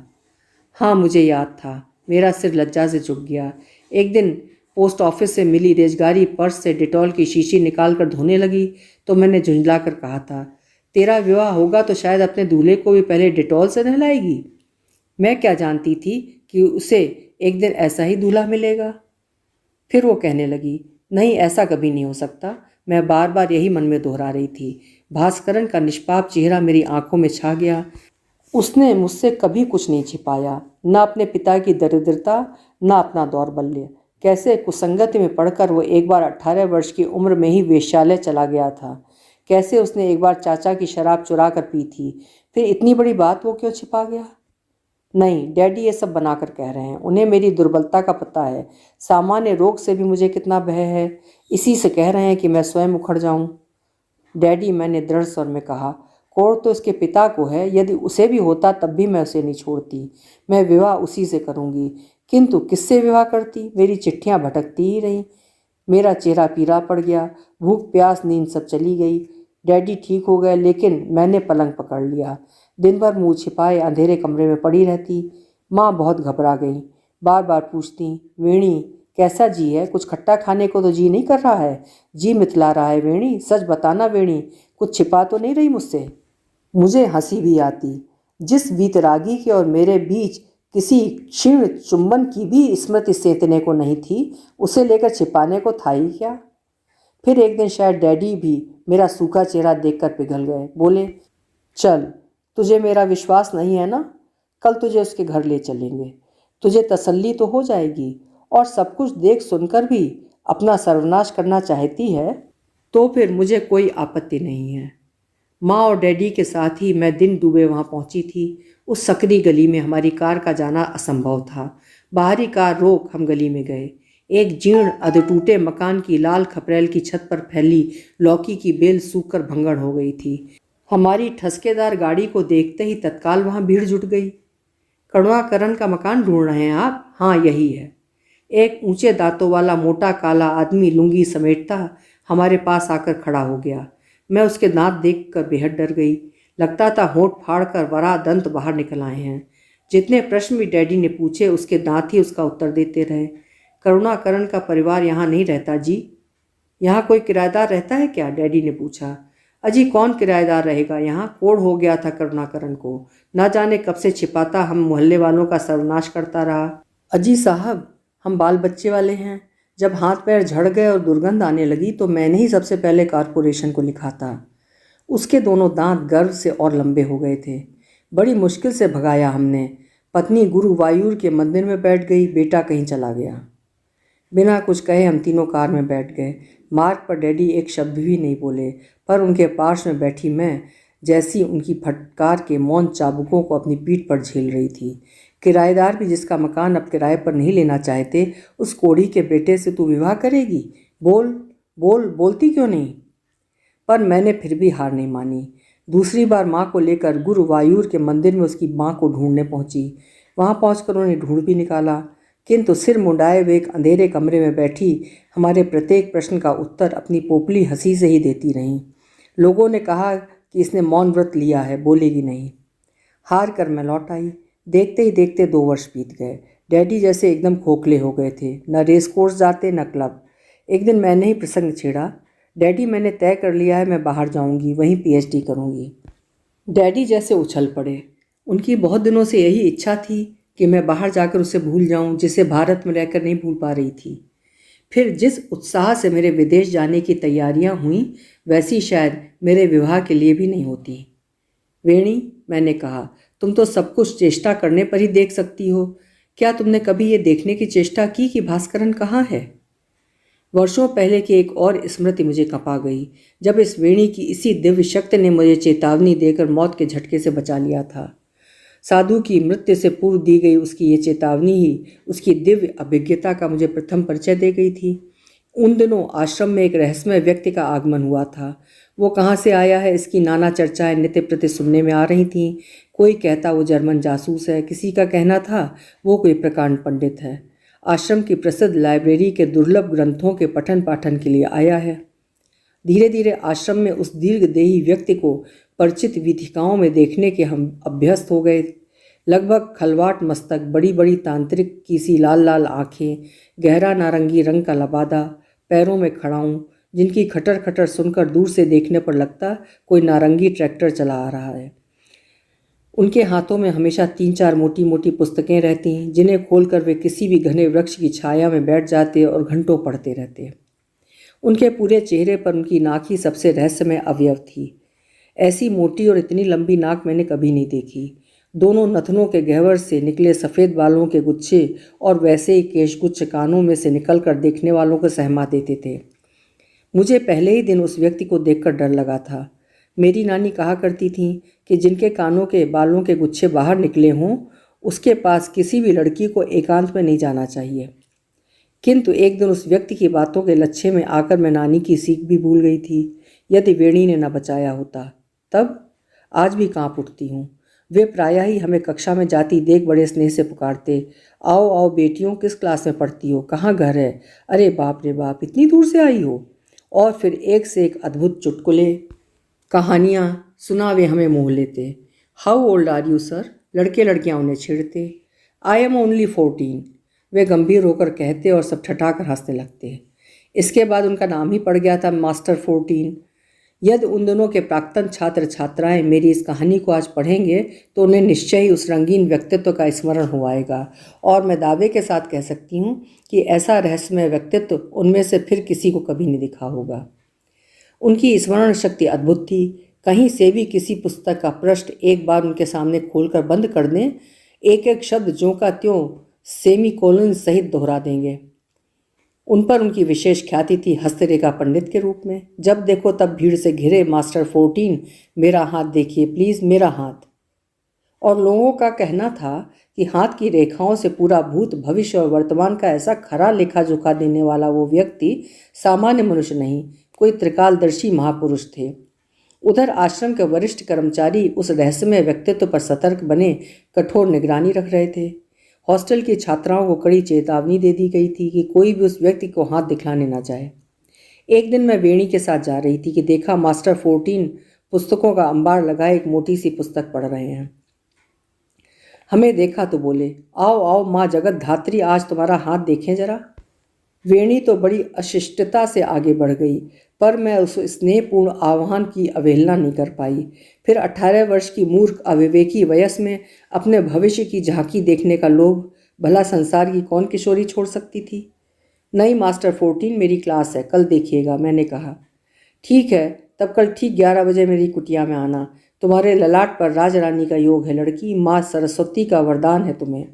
हाँ मुझे याद था। मेरा सिर लज्जा से झुक गया। एक दिन पोस्ट ऑफिस से मिली रेजगारी पर्स से डिटॉल की शीशी निकाल कर धोने लगी तो मैंने झुंझला कर कहा था, तेरा विवाह होगा तो शायद अपने दूल्हे को भी पहले डिटॉल से नहलाएगी। मैं क्या जानती थी कि उसे एक दिन ऐसा ही दूल्हा मिलेगा। फिर वो कहने लगी, नहीं ऐसा कभी नहीं हो सकता। मैं बार बार यही मन में दोहरा रही थी। भास्करन का निष्पाप चेहरा मेरी आंखों में छा गया। उसने मुझसे कभी कुछ नहीं छिपाया, न अपने पिता की दरिद्रता, न अपना दौर्बल्य। कैसे कुसंगति में पड़कर वो एक बार 18 वर्ष की उम्र में ही वेश्यालय चला गया था। कैसे उसने एक बार चाचा की शराब चुरा कर पी थी। फिर इतनी बड़ी बात वो क्यों छिपा गया? नहीं, डैडी ये सब बनाकर कह रहे हैं। उन्हें मेरी दुर्बलता का पता है। सामान्य रोग से भी मुझे कितना भय है। इसी से कह रहे हैं कि मैं स्वयं उखड़ जाऊं। डैडी, मैंने दृढ़ स्वर में कहा, कोढ़ तो उसके पिता को है। यदि उसे भी होता तब भी मैं उसे नहीं छोड़ती। मैं विवाह उसी से करूंगी। किंतु किससे विवाह करती? मेरी चिट्ठियां भटकती ही रहीं। मेरा चेहरा पीला पड़ गया। भूख प्यास नींद सब चली गई। डैडी ठीक हो गए, लेकिन मैंने पलंग पकड़ लिया। दिन भर मुंह छिपाए अंधेरे कमरे में पड़ी रहती। माँ बहुत घबरा गई। बार बार पूछती, वेणी कैसा जी है? कुछ खट्टा खाने को तो जी नहीं कर रहा है? जी मितला रहा है वेणी, सच बताना वेणी, कुछ छिपा तो नहीं रही मुझसे? मुझे हंसी भी आती। जिस वीतरागी के और मेरे बीच किसी क्षीण चुंबन की भी स्मृति सेतने को नहीं थी, उसे लेकर छिपाने को था ही क्या? फिर एक दिन शायद डैडी भी मेरा सूखा चेहरा देखकर पिघल गए। बोले, चल, तुझे मेरा विश्वास नहीं है ना? कल तुझे उसके घर ले चलेंगे। तुझे तसल्ली तो हो जाएगी। और सब कुछ देख सुनकर भी अपना सर्वनाश करना चाहती है तो फिर मुझे कोई आपत्ति नहीं है। माँ और डैडी के साथ ही मैं दिन डूबे वहाँ पहुँची थी। उस सकरी गली में हमारी कार का जाना असंभव था। बाहरी कार रोक हम गली में गए। एक जीर्ण अधटूटे मकान की लाल खपरेल की छत पर फैली लौकी की बेल सूखकर भंगड़ हो गई थी। हमारी ठसकेदार गाड़ी को देखते ही तत्काल वहाँ भीड़ जुट गई। करुणाकरण का मकान ढूंढ रहे हैं आप? हाँ यही है। एक ऊंचे दांतों वाला मोटा काला आदमी लुंगी समेटता हमारे पास आकर खड़ा हो गया। मैं उसके दांत देखकर बेहद डर गई। लगता था होंठ फाड़ कर वरा दंत बाहर निकल आए हैं। जितने प्रश्न भी डैडी ने पूछे उसके दांत ही उसका उत्तर देते रहे। करुणाकरण का परिवार यहाँ नहीं रहता जी। यहाँ कोई किराएदार रहता है क्या? डैडी ने पूछा। अजी कौन किराएदार रहेगा यहाँ? कोढ़ हो गया था करुणाकरण को। ना जाने कब से छिपाता हम मोहल्ले वालों का सर्वनाश करता रहा। अजी साहब, हम बाल बच्चे वाले हैं। जब हाथ पैर झड़ गए और दुर्गंध आने लगी तो मैंने ही सबसे पहले कॉरपोरेशन को लिखा था। उसके दोनों दांत गर्व से और लंबे हो गए थे। बड़ी मुश्किल से भगाया हमने। पत्नी गुरुवायूर के मंदिर में बैठ गई, बेटा कहीं चला गया। बिना कुछ कहे हम तीनों कार में बैठ गए। मार्ग पर डैडी एक शब्द भी नहीं बोले, पर उनके पास में बैठी मैं जैसी उनकी फटकार के मौन चाबुकों को अपनी पीठ पर झेल रही थी। किराएदार भी जिसका मकान अब किराए पर नहीं लेना चाहते, उस कोढ़ी के बेटे से तू विवाह करेगी? बोल बोल, बोलती क्यों नहीं? पर मैंने फिर भी हार नहीं मानी। दूसरी बार माँ को लेकर गुरुवायूर के मंदिर में उसकी माँ को ढूंढने पहुंची। वहाँ पहुंचकर उन्हें ढूंढ भी निकाला, किंतु सिर मुंडाए हुए एक अंधेरे कमरे में बैठी हमारे प्रत्येक प्रश्न का उत्तर अपनी पोपली हंसी से ही देती रहीं। लोगों ने कहा कि इसने मौन व्रत लिया है, बोलेगी नहीं। हार कर मैं लौट आई। देखते ही देखते 2 वर्ष बीत गए। डैडी जैसे एकदम खोखले हो गए थे। न रेस कोर्स जाते न क्लब। एक दिन मैंने ही प्रसंग छेड़ा, डैडी मैंने तय कर लिया है, मैं बाहर जाऊंगी, वहीं पीएचडी करूंगी। डैडी जैसे उछल पड़े। उनकी बहुत दिनों से यही इच्छा थी कि मैं बाहर जाकर उसे भूल जाऊं, जिसे भारत में रहकर नहीं भूल पा रही थी। फिर जिस उत्साह से मेरे विदेश जाने की तैयारियां हुईं, वैसी शायद मेरे विवाह के लिए भी नहीं होती। वेणी, मैंने कहा, तुम तो सब कुछ चेष्टा करने पर ही देख सकती हो। क्या तुमने कभी ये देखने की चेष्टा की कि भास्करन कहाँ है? वर्षों पहले की एक और स्मृति मुझे कंपा गई, जब इस वेणी की इसी दिव्य शक्ति ने मुझे चेतावनी देकर मौत के झटके से बचा लिया था। साधु की मृत्यु से पूर्व दी गई उसकी ये चेतावनी ही उसकी दिव्य अभिज्ञता का मुझे प्रथम परिचय दे गई थी। उन दिनों आश्रम में एक रहस्यमय व्यक्ति का आगमन हुआ था। वो कहाँ से आया है, इसकी नाना चर्चाएं नित्य प्रति सुनने में आ रही थीं। कोई कहता वो जर्मन जासूस है, किसी का कहना था वो कोई प्रकांड पंडित है, आश्रम की प्रसिद्ध लाइब्रेरी के दुर्लभ ग्रंथों के पठन पाठन के लिए आया है। धीरे धीरे आश्रम में उस दीर्घदेही व्यक्ति को परिचित वीथिकाओं में देखने के हम अभ्यस्त हो गए। लगभग खलवाट मस्तक, बड़ी बड़ी तांत्रिक की सी लाल लाल आँखें, गहरा नारंगी रंग का लबादा, पैरों में खड़ाऊं जिनकी खटर खटर सुनकर दूर से देखने पर लगता कोई नारंगी ट्रैक्टर चला आ रहा है। उनके हाथों में हमेशा 3-4 मोटी मोटी पुस्तकें रहती, जिन्हें खोलकर वे किसी भी घने वृक्ष की छाया में बैठ जाते और घंटों पढ़ते रहते। उनके पूरे चेहरे पर उनकी नाक ही सबसे रहस्यमय अवयव थी। ऐसी मोटी और इतनी लंबी नाक मैंने कभी नहीं देखी। दोनों नथनों के गहवर से निकले सफ़ेद बालों के गुच्छे और वैसे ही केशगुच्छ कानों में से निकलकर देखने वालों को सहमा देते थे। मुझे पहले ही दिन उस व्यक्ति को देखकर डर लगा था। मेरी नानी कहा करती थी कि जिनके कानों के बालों के गुच्छे बाहर निकले हों, उसके पास किसी भी लड़की को एकांत में नहीं जाना चाहिए। किंतु एक दिन उस व्यक्ति की बातों के लच्छे में आकर मैं नानी की सीख भी भूल गई थी। यदि वेणी ने न बचाया होता तब। आज भी कांप उठती हूँ। वे प्रायः ही हमें कक्षा में जाती देख बड़े स्नेह से पुकारते, आओ आओ बेटियों, किस क्लास में पढ़ती हो, कहाँ घर है, अरे बाप रे बाप, इतनी दूर से आई हो। और फिर एक से एक अद्भुत चुटकुले कहानियाँ सुना वे हमें मोह लेते। How old are you sir, लड़के लड़कियाँ उन्हें छेड़ते। आई एम ओनली 14, वे गंभीर होकर कहते और सब ठठाकर हंसने लगते। इसके बाद उनका नाम ही पड़ गया था मास्टर 14। यदि उन दोनों के प्राक्तन छात्र छात्राएं मेरी इस कहानी को आज पढ़ेंगे तो उन्हें निश्चय ही उस रंगीन व्यक्तित्व का स्मरण हो आएगा, और मैं दावे के साथ कह सकती हूँ कि ऐसा रहस्यमय व्यक्तित्व उनमें से फिर किसी को कभी नहीं दिखा होगा। उनकी स्मरण शक्ति अद्भुत थी। कहीं से भी किसी पुस्तक का पृष्ठ एक बार उनके सामने खोलकर बंद कर दें, एक एक शब्द ज्यों का त्यों सेमीकोलन सहित दोहरा देंगे। उन पर उनकी विशेष ख्याति थी हस्तरेखा पंडित के रूप में। जब देखो तब भीड़ से घिरे, मास्टर 14 मेरा हाथ देखिए प्लीज़, मेरा हाथ। और लोगों का कहना था कि हाथ की रेखाओं से पूरा भूत भविष्य और वर्तमान का ऐसा खरा लेखा जोखा देने वाला वो व्यक्ति सामान्य मनुष्य नहीं, कोई त्रिकालदर्शी महापुरुष थे। उधर आश्रम के वरिष्ठ कर्मचारी उस रहस्यमय व्यक्तित्व पर सतर्क बने कठोर निगरानी रख रहे थे। हॉस्टल की छात्राओं को कड़ी चेतावनी दे दी गई थी कि कोई भी उस व्यक्ति को हाथ दिखलाने ना जाए। एक दिन मैं वेणी के साथ जा रही थी कि देखा मास्टर 14 पुस्तकों का अंबार लगाए एक मोटी सी पुस्तक पढ़ रहे हैं। हमें देखा तो बोले, आओ आओ माँ जगत धात्री, आज तुम्हारा हाथ देखें जरा। वेणी तो बड़ी अशिष्टता से आगे बढ़ गई, पर मैं उस स्नेहपूर्ण आह्वान की अवहेलना नहीं कर पाई। फिर 18 वर्ष की मूर्ख अविवेकी वयस में अपने भविष्य की झांकी देखने का लोभ, भला संसार की कौन किशोरी छोड़ सकती थी। नहीं मास्टर 14 मेरी क्लास है, कल देखिएगा, मैंने कहा। ठीक है, तब कल ठीक 11 बजे मेरी कुटिया में आना। तुम्हारे ललाट पर राज रानी का योग है लड़की, माँ सरस्वती का वरदान है तुम्हें,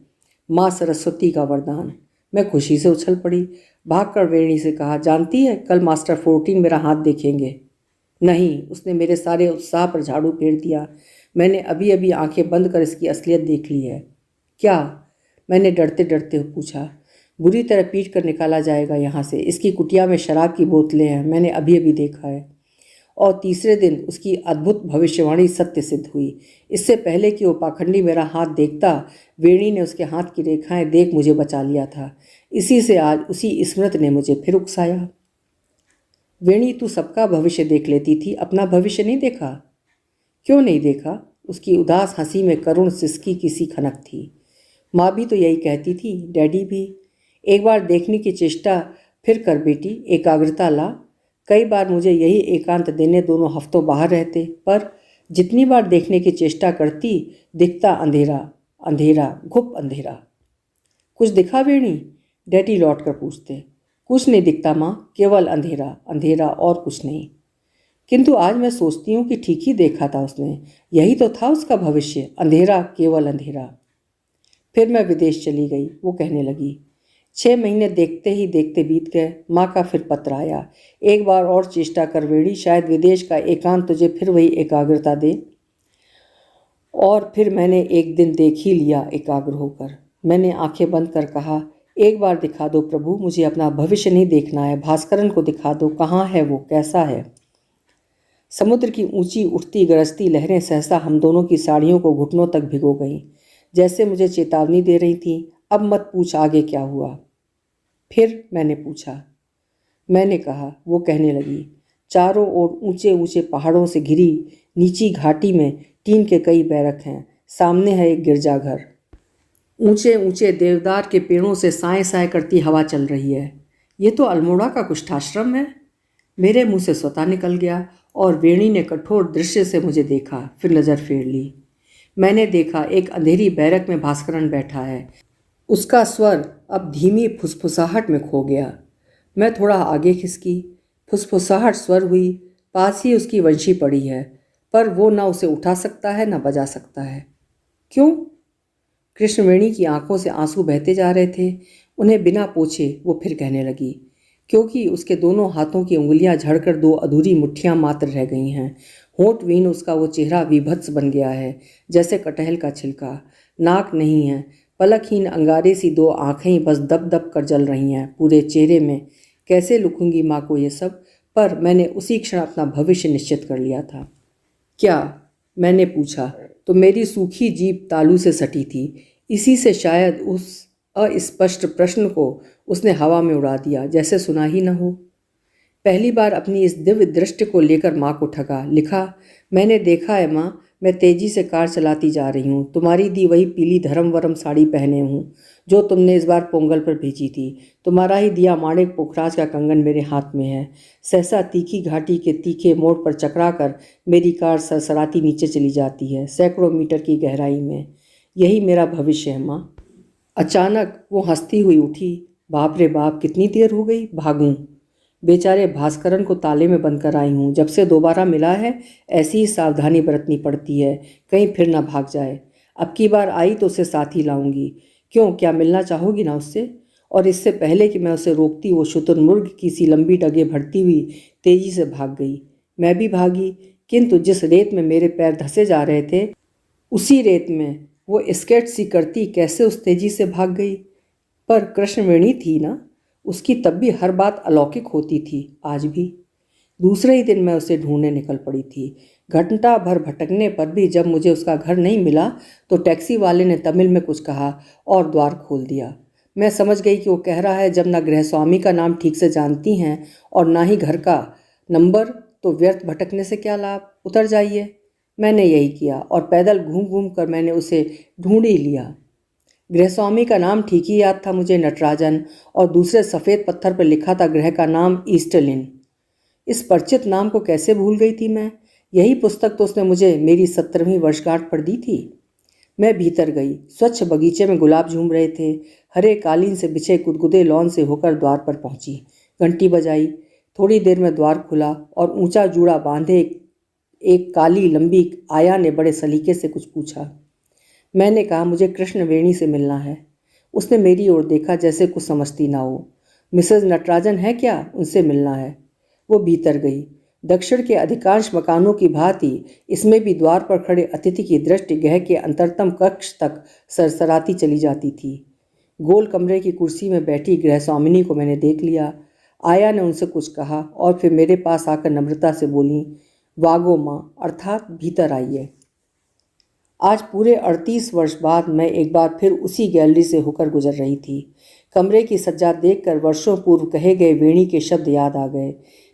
माँ सरस्वती का वरदान। मैं खुशी से उछल पड़ी, भागकर वेणी से कहा, जानती है कल मास्टर 14 मेरा हाथ देखेंगे। नहीं, उसने मेरे सारे उत्साह पर झाड़ू फेर दिया। मैंने अभी अभी आंखें बंद कर इसकी असलियत देख ली है। क्या? मैंने डरते डरते पूछा। बुरी तरह पीट कर निकाला जाएगा यहाँ से। इसकी कुटिया में शराब की बोतलें हैं, मैंने अभी अभी देखा है। और तीसरे दिन उसकी अद्भुत भविष्यवाणी सत्य सिद्ध हुई। इससे पहले कि वो पाखंडी मेरा हाथ देखता, वेणी ने उसके हाथ की रेखाएं देख मुझे बचा लिया था। इसी से आज उसी स्मृत ने मुझे फिर उकसाया। वेणी, तू सबका भविष्य देख लेती थी, अपना भविष्य नहीं देखा? क्यों नहीं देखा? उसकी उदास हंसी में करुण सिसकी की सी खनक थी। माँ भी तो यही कहती थी, डैडी भी। एक बार देखने की चेष्टा फिर कर बेटी, एकाग्रता ला। कई बार मुझे यही एकांत देने दोनों हफ्तों बाहर रहते, पर जितनी बार देखने की चेष्टा करती, दिखता अंधेरा, अंधेरा, घुप अंधेरा। कुछ दिखा वेणी? डैडी लौट कर पूछते। कुछ नहीं दिखता माँ, केवल अंधेरा, अंधेरा और कुछ नहीं। किंतु आज मैं सोचती हूँ कि ठीक ही देखा था उसने, यही तो था उसका भविष्य, अंधेरा, केवल अंधेरा। फिर मैं विदेश चली गई। वो कहने लगी। 6 महीने देखते ही देखते बीत गए। माँ का फिर पत्र आया, एक बार और चेष्टा कर वेणी, शायद विदेश का एकांत तुझे फिर वही एकाग्रता दे। और फिर मैंने एक दिन देख ही लिया एकाग्र होकर। मैंने आंखें बंद कर कहा, एक बार दिखा दो प्रभु, मुझे अपना भविष्य नहीं देखना है, भास्करन को दिखा दो, कहाँ है वो, कैसा है। समुद्र की ऊंची उठती गरजती लहरें सहसा हम दोनों की साड़ियों को घुटनों तक भिगो गईं, जैसे मुझे चेतावनी दे रही थी, अब मत पूछ आगे क्या हुआ। फिर मैंने पूछा। मैंने कहा। वो कहने लगी, चारों ओर ऊंचे ऊंचे पहाड़ों से घिरी नीची घाटी में टीन के कई बैरक हैं। सामने है एक गिरजाघर। ऊंचे ऊंचे देवदार के पेड़ों से साए साए करती हवा चल रही है। ये तो अल्मोड़ा का कुष्ठाश्रम है। मेरे मुंह से स्वतः निकल गया और वेणी ने कठोर दृश्य से मुझे देखा, फिर नज़र फेर ली। मैंने देखा एक अंधेरी बैरक में भास्करन बैठा है। उसका स्वर अब धीमी फुसफुसाहट में खो गया। मैं थोड़ा आगे खिसकी। फुसफुसाहट स्वर हुई। पास ही उसकी वंशी पड़ी है, पर वो ना उसे उठा सकता है ना बजा सकता है। क्यों? कृष्णवेणी की आंखों से आंसू बहते जा रहे थे। उन्हें बिना पूछे वो फिर कहने लगी, क्योंकि उसके दोनों हाथों की उंगलियां झड़कर 2 अधूरी मुट्ठियां मात्र रह गई हैं। होंठवीन उसका वो चेहरा विभत्स बन गया है, जैसे कटहल का छिलका। नाक नहीं है, पलकहीन अंगारे सी 2 आँखें बस दब दब कर जल रही हैं पूरे चेहरे में। कैसे लिखूंगी माँ को ये सब? पर मैंने उसी क्षण अपना भविष्य निश्चित कर लिया था। क्या? मैंने पूछा तो मेरी सूखी जीभ तालू से सटी थी। इसी से शायद उस अस्पष्ट प्रश्न को उसने हवा में उड़ा दिया, जैसे सुना ही न हो। पहली बार अपनी इस दिव्य दृष्टि को लेकर माँ को ठगा। लिखा, मैंने देखा है माँ, मैं तेजी से कार चलाती जा रही हूँ। तुम्हारी दी वही पीली धर्म वरम साड़ी पहने हूँ जो तुमने इस बार पोंगल पर भेजी थी। तुम्हारा ही दिया माणिक पुखराज का कंगन मेरे हाथ में है। सहसा तीखी घाटी के तीखे मोड़ पर चकरा कर मेरी कार सरसराती नीचे चली जाती है, सैकड़ों मीटर की गहराई में। यही मेरा भविष्य है माँ। अचानक वो हंसती हुई उठी। बाप रे बाप, कितनी देर हो गई, भागूं। बेचारे भास्करन को ताले में बंद कर आई हूँ। जब से दोबारा मिला है ऐसी ही सावधानी बरतनी पड़ती है, कहीं फिर ना भाग जाए। अब की बार आई तो उसे साथ ही लाऊंगी। क्यों, क्या मिलना चाहोगी ना उससे? और इससे पहले कि मैं उसे रोकती, वो शुतुरमुर्ग की सी लंबी डगे भरती हुई तेजी से भाग गई। मैं भी भागी, किंतु जिस रेत में मेरे पैर धंसे जा रहे थे, उसी रेत में वो स्केट सी करती कैसे उस तेजी से भाग गई। पर कृष्णवेणी थी ना, उसकी तब भी हर बात अलौकिक होती थी, आज भी। दूसरे ही दिन मैं उसे ढूंढने निकल पड़ी थी। घंटा भर भटकने पर भी जब मुझे उसका घर नहीं मिला तो टैक्सी वाले ने तमिल में कुछ कहा और द्वार खोल दिया। मैं समझ गई कि वो कह रहा है, जब ना गृहस्वामी का नाम ठीक से जानती हैं और ना ही घर का नंबर, तो व्यर्थ भटकने से क्या लाभ, उतर जाइए। मैंने यही किया और पैदल घूम घूम कर मैंने उसे ढूंढ ही लिया। गृहस्वामी का नाम ठीक ही याद था मुझे, नटराजन, और दूसरे सफ़ेद पत्थर पर लिखा था गृह का नाम ईस्टलिन। इस परिचित नाम को कैसे भूल गई थी मैं? यही पुस्तक तो उसने मुझे मेरी 17वीं वर्षगांठ पर दी थी। मैं भीतर गई। स्वच्छ बगीचे में गुलाब झूम रहे थे। हरे कालीन से बिछे गुदगुदे लॉन से होकर द्वार पर पहुंची। घंटी बजाई। थोड़ी देर में द्वार खुला और ऊंचा जूड़ा बांधे एक काली लंबी आया ने बड़े सलीके से कुछ पूछा। मैंने कहा, मुझे कृष्णवेणी से मिलना है। उसने मेरी ओर देखा जैसे कुछ समझती ना हो। मिसेज नटराजन है क्या? उनसे मिलना है। वो भीतर गई। दक्षिण के अधिकांश मकानों की भांति इसमें भी द्वार पर खड़े अतिथि की दृष्टि गृह के अंतरतम कक्ष तक सरसराती चली जाती थी। गोल कमरे की कुर्सी में बैठी गृहस्वामिनी को मैंने देख लिया। आया ने उनसे कुछ कहा और फिर मेरे पास आकर नम्रता से बोली, वागो माँ, अर्थात भीतर आइए। आज पूरे 38 वर्ष बाद मैं एक बार फिर उसी गैलरी से होकर गुजर रही थी। कमरे की सज्जा देखकर वर्षों पूर्व कहे गए वेणी के शब्द याद आ गए।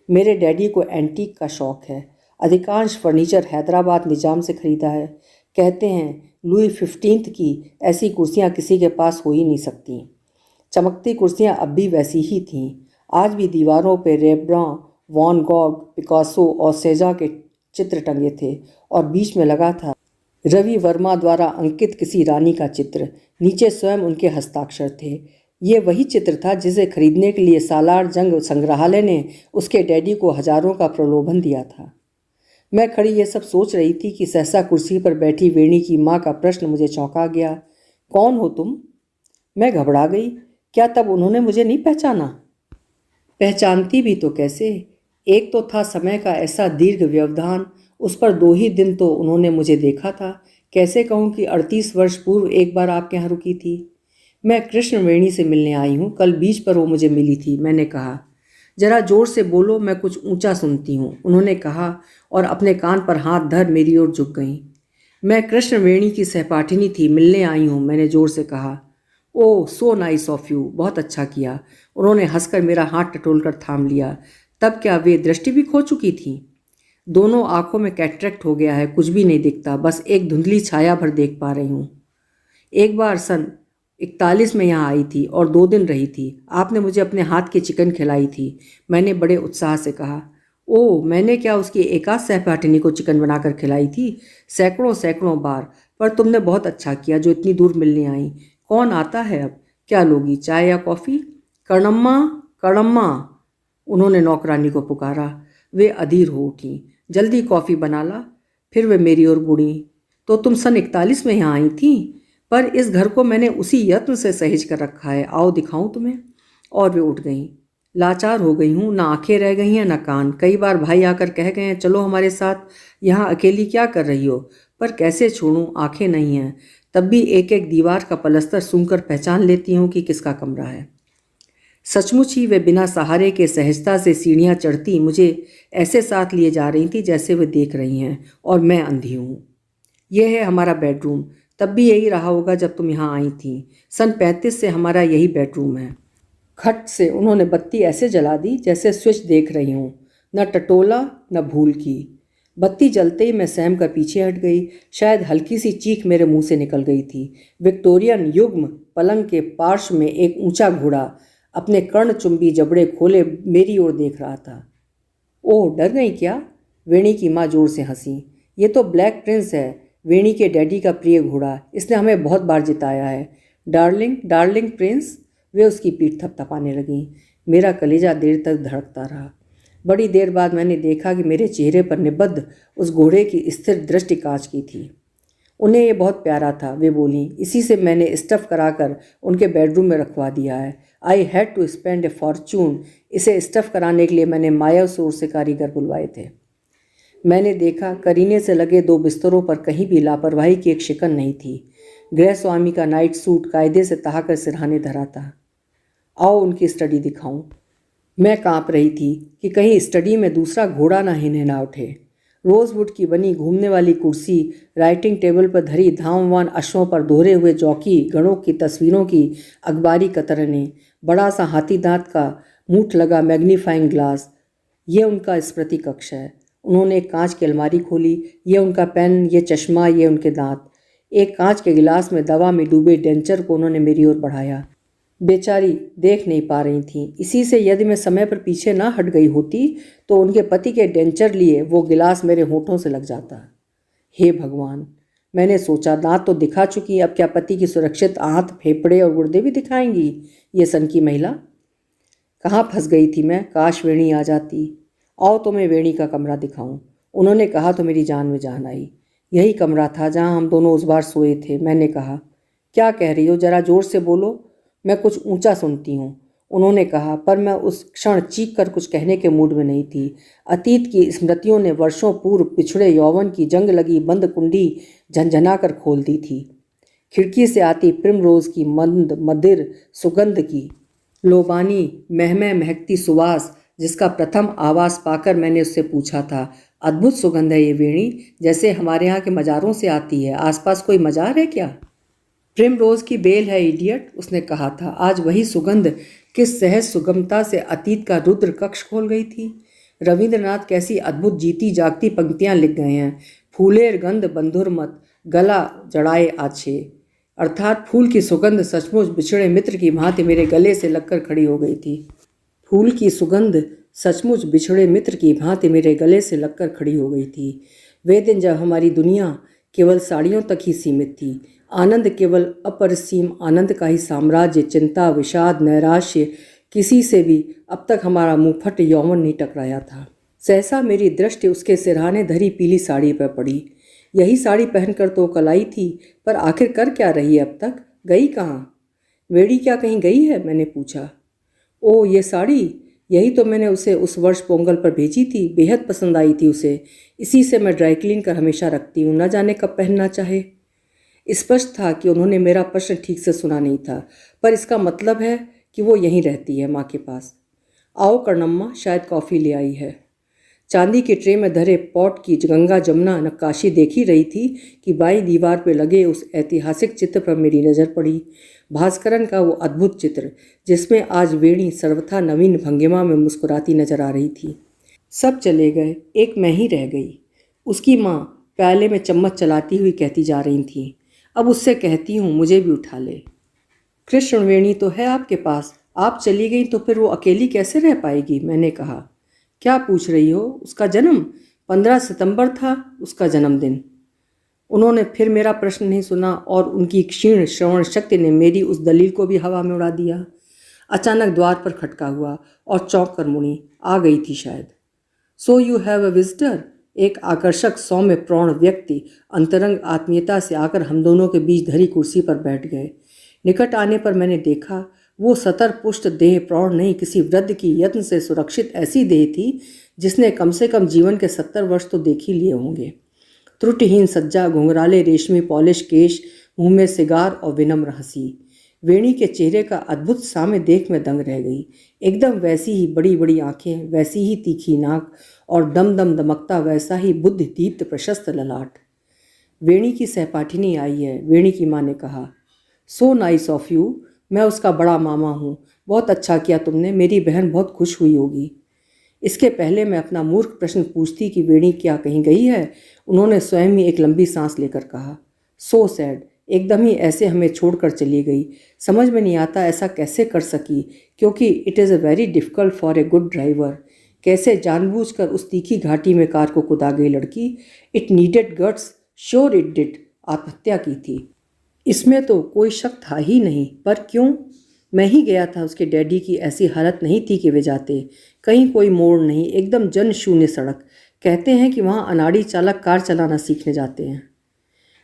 मेरे डैडी को एंटीक का शौक है। अधिकांश फर्नीचर हैदराबाद निजाम से खरीदा है। कहते हैं लुई 15 की ऐसी कुर्सियां किसी के पास हो ही नहीं सकती। चमकती कुर्सियां अब भी वैसी ही थीं। आज भी दीवारों पर रेब्रां, वॉन गॉग, पिकासो और सेजा के चित्र टंगे थे और बीच में लगा था रवि वर्मा द्वारा अंकित किसी रानी का चित्र। नीचे स्वयं उनके हस्ताक्षर थे। ये वही चित्र था जिसे खरीदने के लिए सालार जंग संग्रहालय ने उसके डैडी को हजारों का प्रलोभन दिया था। मैं खड़ी ये सब सोच रही थी कि सहसा कुर्सी पर बैठी वेणी की माँ का प्रश्न मुझे चौंका गया। कौन हो तुम? मैं घबरा गई। क्या तब उन्होंने मुझे नहीं पहचाना? पहचानती भी तो कैसे? एक तो था समय का ऐसा दीर्घ व्यवधान, उस पर 2 ही दिन तो उन्होंने मुझे देखा था। कैसे कहूँ कि 38 वर्ष पूर्व एक बार आपके यहाँ रुकी थी। मैं कृष्णवेणी से मिलने आई हूँ। कल बीच पर वो मुझे मिली थी। मैंने कहा, जरा जोर से बोलो, मैं कुछ ऊंचा सुनती हूँ, उन्होंने कहा और अपने कान पर हाथ धर मेरी ओर झुक गईं। मैं कृष्णवेणी की सहपाठिनी थी, मिलने आई हूँ, मैंने जोर से कहा। ओह, सो नाइस ऑफ यू, बहुत अच्छा किया। उन्होंने हंसकर मेरा हाथ टटोलकर थाम लिया। तब क्या वे दृष्टि भी खो चुकी थी? दोनों आंखों में कैटरेक्ट हो गया है, कुछ भी नहीं दिखता, बस एक धुंधली छाया भर देख पा रही हूँ। एक बार सन 41 में यहाँ आई थी और 2 दिन रही थी। आपने मुझे अपने हाथ की चिकन खिलाई थी, मैंने बड़े उत्साह से कहा। ओह, मैंने क्या उसकी एकाध सहपाठिनी को चिकन बनाकर खिलाई थी? सैकड़ों सैकड़ों बार। पर तुमने बहुत अच्छा किया जो इतनी दूर मिलने आई। कौन आता है अब? क्या लोगी, चाय या कॉफ़ी? कणम्मा, कणम्मा, उन्होंने नौकरानी को पुकारा। वे अधीर हो उठी। जल्दी कॉफ़ी बना ला। फिर वे मेरी ओर मुड़ी। तो तुम सन 41 में यहाँ आई थी? पर इस घर को मैंने उसी यत्न से सहेज कर रखा है। आओ दिखाऊं तुम्हें। और वे उठ गईं। लाचार हो गई हूँ, ना आंखें रह गई हैं ना कान। कई बार भाई आकर कह गए हैं, चलो हमारे साथ, यहाँ अकेली क्या कर रही हो? पर कैसे छोड़ूं, आंखें नहीं हैं। तब भी एक एक दीवार का पलस्तर सूंघकर पहचान लेती हूँ कि किसका कमरा है। सचमुच ही वे बिना सहारे के सहजता से सीढ़ियाँ चढ़ती मुझे ऐसे साथ लिए जा रही थी जैसे वे देख रही हैं और मैं अंधी हूँ। यह है हमारा बेडरूम। तब भी यही रहा होगा जब तुम यहाँ आई थी। सन 35 से हमारा यही बेडरूम है। खट से उन्होंने बत्ती ऐसे जला दी जैसे स्विच देख रही हूँ। न टटोला न भूल की। बत्ती जलते ही मैं सहम कर पीछे हट गई। शायद हल्की सी चीख मेरे मुंह से निकल गई थी। विक्टोरियन युग्म पलंग के पार्श्व में एक ऊंचा घोड़ा अपने कर्णचुंबी जबड़े खोले मेरी ओर देख रहा था। ओह, डर गई क्या? वेणी की माँ जोर से हंसी। ये तो ब्लैक प्रिंस है, वेणी के डैडी का प्रिय घोड़ा। इसने हमें बहुत बार जिताया है। Darling, darling Prince. वे उसकी पीठ थपथपाने लगीं। मेरा कलेजा देर तक धड़कता रहा। बड़ी देर बाद मैंने देखा कि मेरे चेहरे पर निबद्ध उस घोड़े की स्थिर दृष्टि कांच की थी। उन्हें ये बहुत प्यारा था, वे बोली। इसी से मैंने स्टफ़ कराकर उनके बेडरूम में रखवा दिया है। I had to spend a fortune. इसे स्टफ़ कराने के लिए मैंने मायासोर से कारीगर बुलवाए थे। मैंने देखा करीने से लगे 2 बिस्तरों पर कहीं भी लापरवाही की एक शिकन नहीं थी। गृहस्वामी का नाइट सूट कायदे से तहाकर सिरहाने धरा था। आओ उनकी स्टडी दिखाऊं। मैं कांप रही थी कि कहीं स्टडी में दूसरा घोड़ा ना हिने ना उठे। रोजवुड की बनी घूमने वाली कुर्सी, राइटिंग टेबल पर धरी धामवान अश्वों पर दोहरे हुए जौकी गणों की तस्वीरों की अखबारी कतरनें, बड़ा सा हाथी दांत का मूठ लगा मैग्नीफाइंग ग्लास, ये उनका स्मृति कक्ष है। उन्होंने एक कांच की अलमारी खोली। ये उनका पेन, ये चश्मा, ये उनके दांत। एक कांच के गिलास में दवा में डूबे डेंचर को उन्होंने मेरी ओर बढ़ाया। बेचारी देख नहीं पा रही थीं। इसी से यदि मैं समय पर पीछे ना हट गई होती तो उनके पति के डेंचर लिए वो गिलास मेरे होठों से लग जाता। हे भगवान, मैंने सोचा, दांत तो दिखा चुकी, अब क्या पति की सुरक्षित आंत, फेफड़े और गुर्दे भी दिखाएंगी ये सनकी महिला? कहाँ फंस गई थी मैं? काश वेणी आ जाती। आओ तो मैं वेणी का कमरा दिखाऊं। उन्होंने कहा तो मेरी जान में जान आई। यही कमरा था जहां हम दोनों उस बार सोए थे। मैंने कहा, क्या कह रही हो? जरा जोर से बोलो, मैं कुछ ऊंचा सुनती हूँ। उन्होंने कहा, पर मैं उस क्षण चीख कर कुछ कहने के मूड में नहीं थी। अतीत की स्मृतियों ने वर्षों पूर्व पिछड़े यौवन की जंग लगी बंद कुंडी झंझना कर खोल दी थी। खिड़की से आती प्रिमरोज की मंद मदिर सुगंध की लोबानी महमे महकती सुवास, जिसका प्रथम आवास पाकर मैंने उससे पूछा था, अद्भुत सुगंध है ये वेणी, जैसे हमारे यहाँ के मज़ारों से आती है। आसपास कोई मज़ार है क्या? प्रिमरोज की बेल है इडियट, उसने कहा था। आज वही सुगंध किस सहज सुगमता से अतीत का रुद्र कक्ष खोल गई थी। रविंद्रनाथ कैसी अद्भुत जीती जागती पंक्तियां लिख गए हैं। फूलेर गंध बंधुर मत, गला जड़ाए आछे। अर्थात फूल की सुगंध सचमुच बिछड़े मित्र की भांति मेरे गले से लगकर खड़ी हो गई थी। फूल की सुगंध सचमुच बिछड़े मित्र की भांति मेरे गले से लगकर खड़ी हो गई थी। वे दिन जब हमारी दुनिया केवल साड़ियों तक ही सीमित थी, आनंद केवल अपरिसीम आनंद का ही साम्राज्य, चिंता, विषाद, नैराश्य किसी से भी अब तक हमारा मुंहफट यौवन नहीं टकराया था। सहसा मेरी दृष्टि उसके सिरहाने धरी पीली साड़ी पर पड़ी। यही साड़ी पहनकर तो कल आई थी, पर आखिर कर क्या रही है अब तक? गई कहाँ? वेड़ी क्या कहीं गई है? मैंने पूछा। ओ, ये साड़ी, यही तो मैंने उसे उस वर्ष पोंगल पर भेजी थी। बेहद पसंद आई थी उसे। इसी से मैं ड्राई क्लीन कर हमेशा रखती हूँ, न जाने कब पहनना चाहे। स्पष्ट था कि उन्होंने मेरा प्रश्न ठीक से सुना नहीं था, पर इसका मतलब है कि वो यहीं रहती है, माँ के पास। आओ कर्णम्मा, शायद कॉफ़ी ले आई है। चांदी की ट्रे में धरे पॉट की गंगा जमुना नक्काशी देख ही रही थी कि बाईं दीवार पर लगे उस ऐतिहासिक चित्र पर मेरी नज़र पड़ी। भास्करन का वो अद्भुत चित्र, जिसमें आज वेणी सर्वथा नवीन भंगिमा में मुस्कुराती नजर आ रही थी। सब चले गए, एक मैं ही रह गई। उसकी माँ प्याले में चम्मच चलाती हुई कहती जा रही थी, अब उससे कहती हूँ मुझे भी उठा ले। कृष्णवेणी तो है आपके पास, आप चली गई तो फिर वो अकेली कैसे रह पाएगी? मैंने कहा। क्या पूछ रही हो? उसका जन्म 15 सितंबर था, उसका जन्मदिन। उन्होंने फिर मेरा प्रश्न नहीं सुना और उनकी क्षीण श्रवण शक्ति ने मेरी उस दलील को भी हवा में उड़ा दिया। अचानक द्वार पर खटका हुआ और चौंक कर मुड़ी। आ गई थी शायद। So you have a visitor? एक आकर्षक सौम्य प्रौढ़ व्यक्ति अंतरंग आत्मीयता से आकर हम दोनों के बीच धरी कुर्सी पर बैठ गए। निकट आने पर मैंने देखा, वो सतर पुष्ट देह प्रौढ़ नहीं, किसी वृद्ध की यत्न से सुरक्षित ऐसी देह थी जिसने कम से कम जीवन के 70 वर्ष तो देख ही लिए होंगे। त्रुटिहीन सज्जा, घुंघराले रेशमी पॉलिश केश, मुंह में सिगार और विनम्र हंसी। वेणी के चेहरे का अद्भुत साम्य देख मैं दंग रह गई। एकदम वैसी ही बड़ी बड़ी आंखें, वैसी ही तीखी नाक और दम दम दमकता वैसा ही बुद्धि दीप्त प्रशस्त ललाट। वेणी की सहपाठिनी आई है, वेणी की माँ ने कहा। सो नाइस ऑफ यू, मैं उसका बड़ा मामा हूँ। बहुत अच्छा किया तुमने, मेरी बहन बहुत खुश हुई होगी। इसके पहले मैं अपना मूर्ख प्रश्न पूछती कि वेणी क्या कहीं गई है, उन्होंने स्वयं ही एक लंबी सांस लेकर कहा, सो सैड, एकदम ही ऐसे हमें छोड़कर चली गई। समझ में नहीं आता ऐसा कैसे कर सकी, क्योंकि it is a very difficult for a good driver. कैसे जानबूझकर उस तीखी घाटी में कार को कुदा गई लड़की। It needed guts, sure it did. आत्महत्या की थी, इसमें तो कोई शक था ही नहीं। पर क्यों? मैं ही गया था, उसके डैडी की ऐसी हालत नहीं थी कि वे जाते। कहीं कोई मोड़ नहीं, एकदम जन शून्य सड़क। कहते हैं कि वहाँ अनाड़ी चालक कार चलाना सीखने जाते हैं।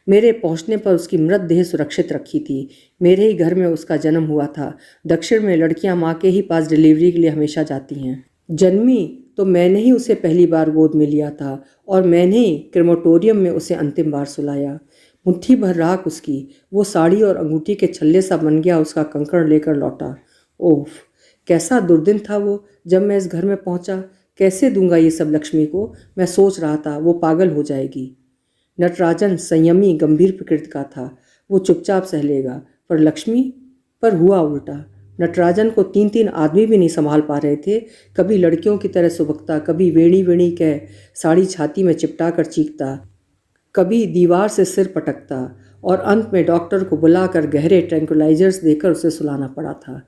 मेरे पहुंचने पर उसकी मृतदेह सुरक्षित रखी थी। मेरे ही घर में उसका जन्म हुआ था। दक्षिण में लड़कियां माँ के ही पास डिलीवरी के लिए हमेशा जाती हैं। जन्मी तो मैंने ही उसे पहली बार गोद में लिया था और मैंने ही क्रेमेटोरियम में उसे अंतिम बार सुलाया। मुट्ठी भर राख उसकी, वो साड़ी और अंगूठी के छल्ले सा बन गया उसका कंकड़ लेकर लौटा। ओह, कैसा दुर्दिन था वो जब मैं इस घर में पहुंचा। कैसे दूंगा ये सब लक्ष्मी को? मैं सोच रहा था वो पागल हो जाएगी। नटराजन संयमी गंभीर प्रकृति का था, वो चुपचाप सह लेगा, पर लक्ष्मी पर हुआ उल्टा। नटराजन को 3-3 आदमी भी नहीं संभाल पा रहे थे। कभी लड़कियों की तरह सुबकता, कभी वेणी वेणी कह साड़ी छाती में चिपटा कर चीखता, कभी दीवार से सिर पटकता, और अंत में डॉक्टर को बुलाकर गहरे ट्रैंकुलाइजर्स देकर उसे सुलाना पड़ा था।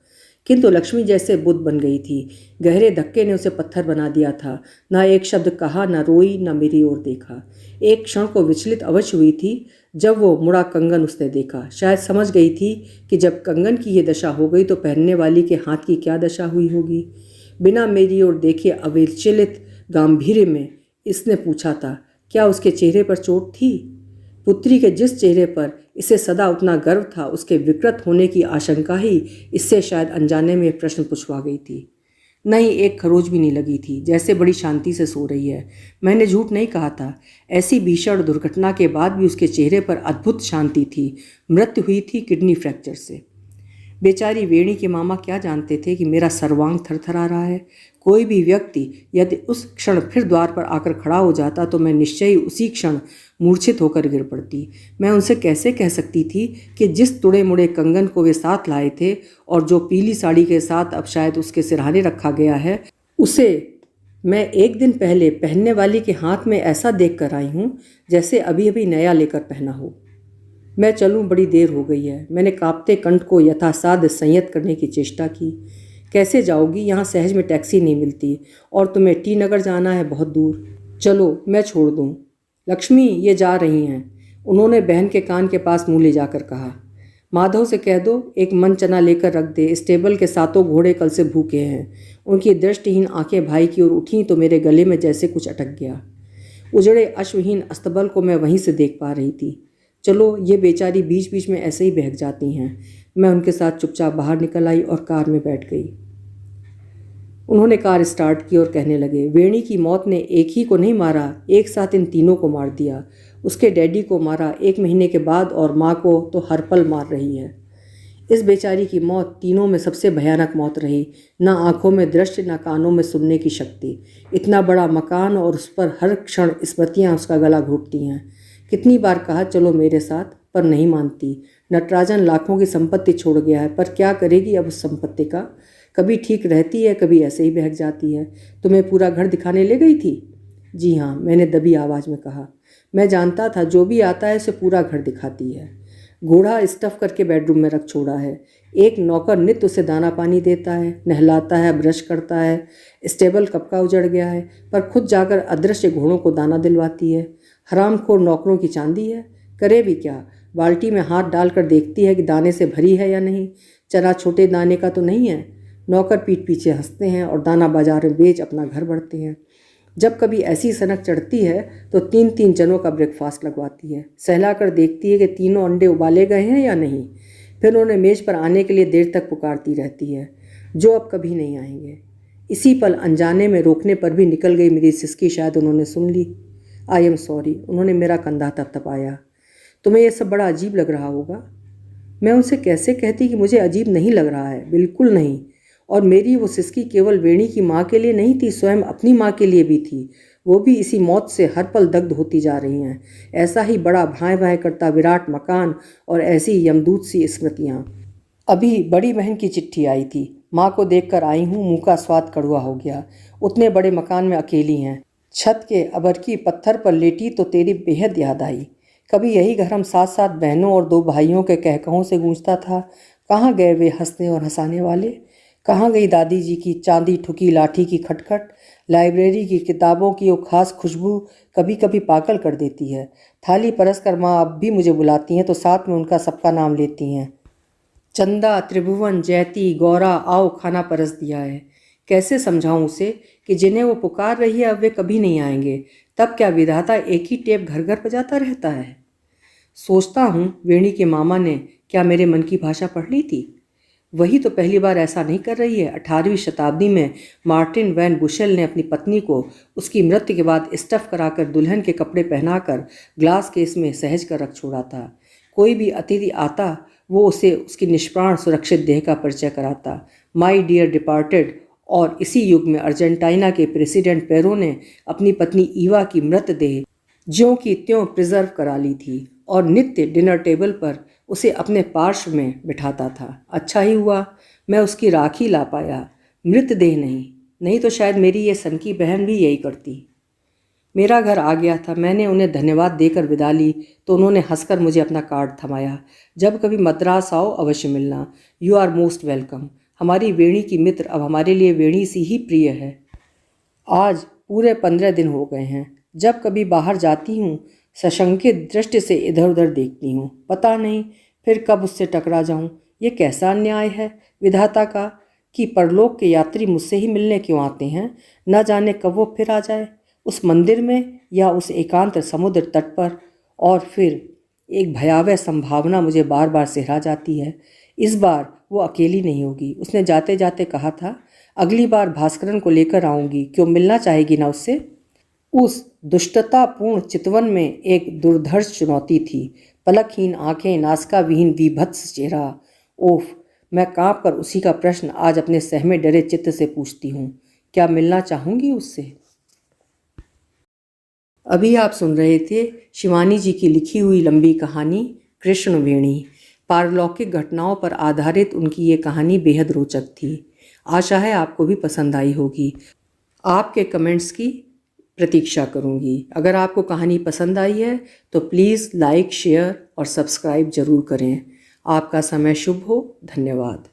किंतु लक्ष्मी जैसे बुद्ध बन गई थी। गहरे धक्के ने उसे पत्थर बना दिया था। ना एक शब्द कहा, ना रोई, ना मेरी ओर देखा। एक क्षण को विचलित अवश्य हुई थी जब वो मुड़ा कंगन उसने देखा। शायद समझ गई थी कि जब कंगन की ये दशा हो गई तो पहनने वाली के हाथ की क्या दशा हुई होगी। बिना मेरी ओर देखे अविचलित गांभीर्य में इसने पूछा था, क्या उसके चेहरे पर चोट थी? पुत्री के जिस चेहरे पर इसे सदा उतना गर्व था, उसके विकृत होने की आशंका ही इससे शायद अनजाने में प्रश्न पूछवा गई थी। नहीं, एक खरोच भी नहीं लगी थी, जैसे बड़ी शांति से सो रही है। मैंने झूठ नहीं कहा था। ऐसी भीषण दुर्घटना के बाद भी उसके चेहरे पर अद्भुत शांति थी। मृत्यु हुई थी किडनी फ्रैक्चर से। बेचारी वेणी के मामा क्या जानते थे कि मेरा सर्वांग थरथरा रहा है। कोई भी व्यक्ति यदि उस क्षण फिर द्वार पर आकर खड़ा हो जाता तो मैं निश्चय ही उसी क्षण मूर्छित होकर गिर पड़ती। मैं उनसे कैसे कह सकती थी कि जिस तुड़े मुड़े कंगन को वे साथ लाए थे और जो पीली साड़ी के साथ अब शायद उसके सिरहाने रखा गया है, उसे मैं एक दिन पहले पहनने वाली के हाथ में ऐसा देख कर आई हूँ जैसे अभी अभी नया लेकर पहना हो। मैं चलूँ, बड़ी देर हो गई है। मैंने कांपते कंठ को यथासाध्य संयत करने की चेष्टा की। कैसे जाओगी? यहाँ सहज में टैक्सी नहीं मिलती और तुम्हें टी नगर जाना है, बहुत दूर। चलो, मैं छोड़ दूँ। लक्ष्मी, ये जा रही हैं, उन्होंने बहन के कान के पास मुँह ले जाकर कहा। माधव से कह दो एक मन चना लेकर रख दे। स्टेबल के 7 घोड़े कल से भूखे हैं। उनकी दृष्टिहीन आंखें भाई की ओर उठीं तो मेरे गले में जैसे कुछ अटक गया। उजड़े अश्वहीन अस्तबल को मैं वहीं से देख पा रही थी। चलो, ये बेचारी बीच बीच में ऐसे ही बहक जाती हैं। मैं उनके साथ चुपचाप बाहर निकल आई और कार में बैठ गई। उन्होंने कार स्टार्ट की और कहने लगे, वेणी की मौत ने एक ही को नहीं मारा, एक साथ इन तीनों को मार दिया। उसके डैडी को मारा 1 महीने के बाद और माँ को तो हर पल मार रही है। इस बेचारी की मौत तीनों में सबसे भयानक मौत रही। ना आंखों में दृष्टि, ना कानों में सुनने की शक्ति। इतना बड़ा मकान और उस पर हर क्षण स्मृतियाँ उसका गला घोटती हैं। कितनी बार कहा चलो मेरे साथ, पर नहीं मानती। नटराजन लाखों की संपत्ति छोड़ गया है, पर क्या करेगी अब उस संपत्ति का? कभी ठीक रहती है, कभी ऐसे ही बहक जाती है। तुम्हें पूरा घर दिखाने ले गई थी? जी हाँ, मैंने दबी आवाज़ में कहा। मैं जानता था जो भी आता है उसे पूरा घर दिखाती है। घोड़ा स्टफ करके बेडरूम में रख छोड़ा है। एक नौकर नित्य उसे दाना पानी देता है, नहलाता है, ब्रश करता है। स्टेबल कब का उजड़ गया है, पर खुद जाकर अदृश्य घोड़ों को दाना दिलवाती है। हरामखोर नौकरों की चांदी है। करे भी क्या? बाल्टी में हाथ डालकर देखती है कि दाने से भरी है या नहीं। चना छोटे दाने का तो नहीं है। नौकर पीठ पीछे हंसते हैं और दाना बाजार में बेच अपना घर बढ़ते हैं। जब कभी ऐसी सनक चढ़ती है तो 3-3 जनों का ब्रेकफास्ट लगवाती है। सहला कर देखती है कि तीनों अंडे उबाले गए हैं या नहीं। फिर उन्हें मेज़ पर आने के लिए देर तक पुकारती रहती है, जो अब कभी नहीं आएंगे। इसी पल अनजाने में रोकने पर भी निकल गई मेरी सिसकी शायद उन्होंने सुन ली। I am sorry. उन्होंने मेरा कंधा थपथपाया। तुम्हें यह सब बड़ा अजीब लग रहा होगा। मैं उनसे कैसे कहती कि मुझे अजीब नहीं लग रहा है, बिल्कुल नहीं। और मेरी वो सिसकी केवल वेणी की माँ के लिए नहीं थी, स्वयं अपनी माँ के लिए भी थी। वो भी इसी मौत से हर पल दग्ध होती जा रही हैं। ऐसा ही बड़ा भाएं भाएं करता विराट मकान और ऐसी यमदूत सी स्मृतियाँ। अभी बड़ी बहन की चिट्ठी आई थी। माँ को देखकर आई हूँ, मुँह का स्वाद कड़वा हो गया। उतने बड़े मकान में अकेली हैं। छत के अबरकी पत्थर पर लेटी तो तेरी बेहद याद आई। कभी यही घर हम 7-7 बहनों और 2 भाइयों के कहकहों से गूंजता था। कहाँ गए वे हंसने और हंसाने वाले? कहाँ गई दादी जी की चांदी ठुकी लाठी की खटखट? लाइब्रेरी की किताबों की वो खास खुशबू कभी कभी पागल कर देती है। थाली परस कर माँ अब भी मुझे बुलाती हैं तो साथ में उनका सबका नाम लेती हैं। चंदा, त्रिभुवन, जयती, गौरा, आओ खाना परस दिया है। कैसे समझाऊं उसे कि जिन्हें वो पुकार रही है अब वे कभी नहीं आएंगे? तब क्या विधाता एक ही टेप घर घर बजाता रहता है? सोचता हूँ, वेणी के मामा ने क्या मेरे मन की भाषा पढ़ ली थी? वही तो पहली बार ऐसा नहीं कर रही है। 18वीं शताब्दी में मार्टिन वैन बुशेल ने अपनी पत्नी को उसकी मृत्यु के बाद स्टफ कराकर दुल्हन के कपड़े पहनाकर ग्लास केस में सहज कर रख छोड़ा था। कोई भी अतिथि आता वो उसे उसकी निष्प्राण सुरक्षित देह का परिचय कराता, माई डियर डिपार्टेड। और इसी युग में अर्जेंटीना के प्रेसिडेंट पेरो ने अपनी पत्नी ईवा की मृतदेह ज्यों की त्यों प्रिजर्व करा ली थी और नित्य डिनर टेबल पर उसे अपने पार्श्व में बिठाता था। अच्छा ही हुआ, मैं उसकी राखी ला पाया, मृतदेह नहीं तो शायद मेरी ये सनकी बहन भी यही करती। मेरा घर आ गया था। मैंने उन्हें धन्यवाद देकर विदा ली तो उन्होंने हंसकर मुझे अपना कार्ड थमाया। जब कभी मद्रास आओ अवश्य मिलना। You are most welcome. हमारी वेणी की मित्र अब हमारे लिए वेणी सी ही प्रिय है। आज पूरे 15 दिन हो गए हैं। जब कभी बाहर जाती हूँ सशंकित दृष्टि से इधर उधर देखती हूँ। पता नहीं फिर कब उससे टकरा जाऊँ। ये कैसा अन्याय है विधाता का कि परलोक के यात्री मुझसे ही मिलने क्यों आते हैं। न जाने कब वो फिर आ जाए, उस मंदिर में या उस एकांत समुद्र तट पर। और फिर एक भयावह संभावना मुझे बार बार सिहरा जाती है। इस बार वो अकेली नहीं होगी। उसने जाते जाते कहा था अगली बार भास्करन को लेकर आऊँगी। क्यों मिलना चाहेगी ना उससे? उस दुष्टतापूर्ण चितवन में एक दुर्धर्ष चुनौती थी। पलकहीन आंखें, नासिका विहीन विभत्स चेहरा। ओफ! मैं काँप कर उसी का प्रश्न आज अपने सहमे डरे चित्त से पूछती हूँ, क्या मिलना चाहूँगी उससे? अभी आप सुन रहे थे शिवानी जी की लिखी हुई लंबी कहानी कृष्णवेणी। पारलौकिक घटनाओं पर आधारित उनकी ये कहानी बेहद रोचक थी। आशा है आपको भी पसंद आई होगी। आपके कमेंट्स की प्रतीक्षा करूंगी। अगर आपको कहानी पसंद आई है तो प्लीज़ लाइक, शेयर और सब्सक्राइब ज़रूर करें। आपका समय शुभ हो। धन्यवाद।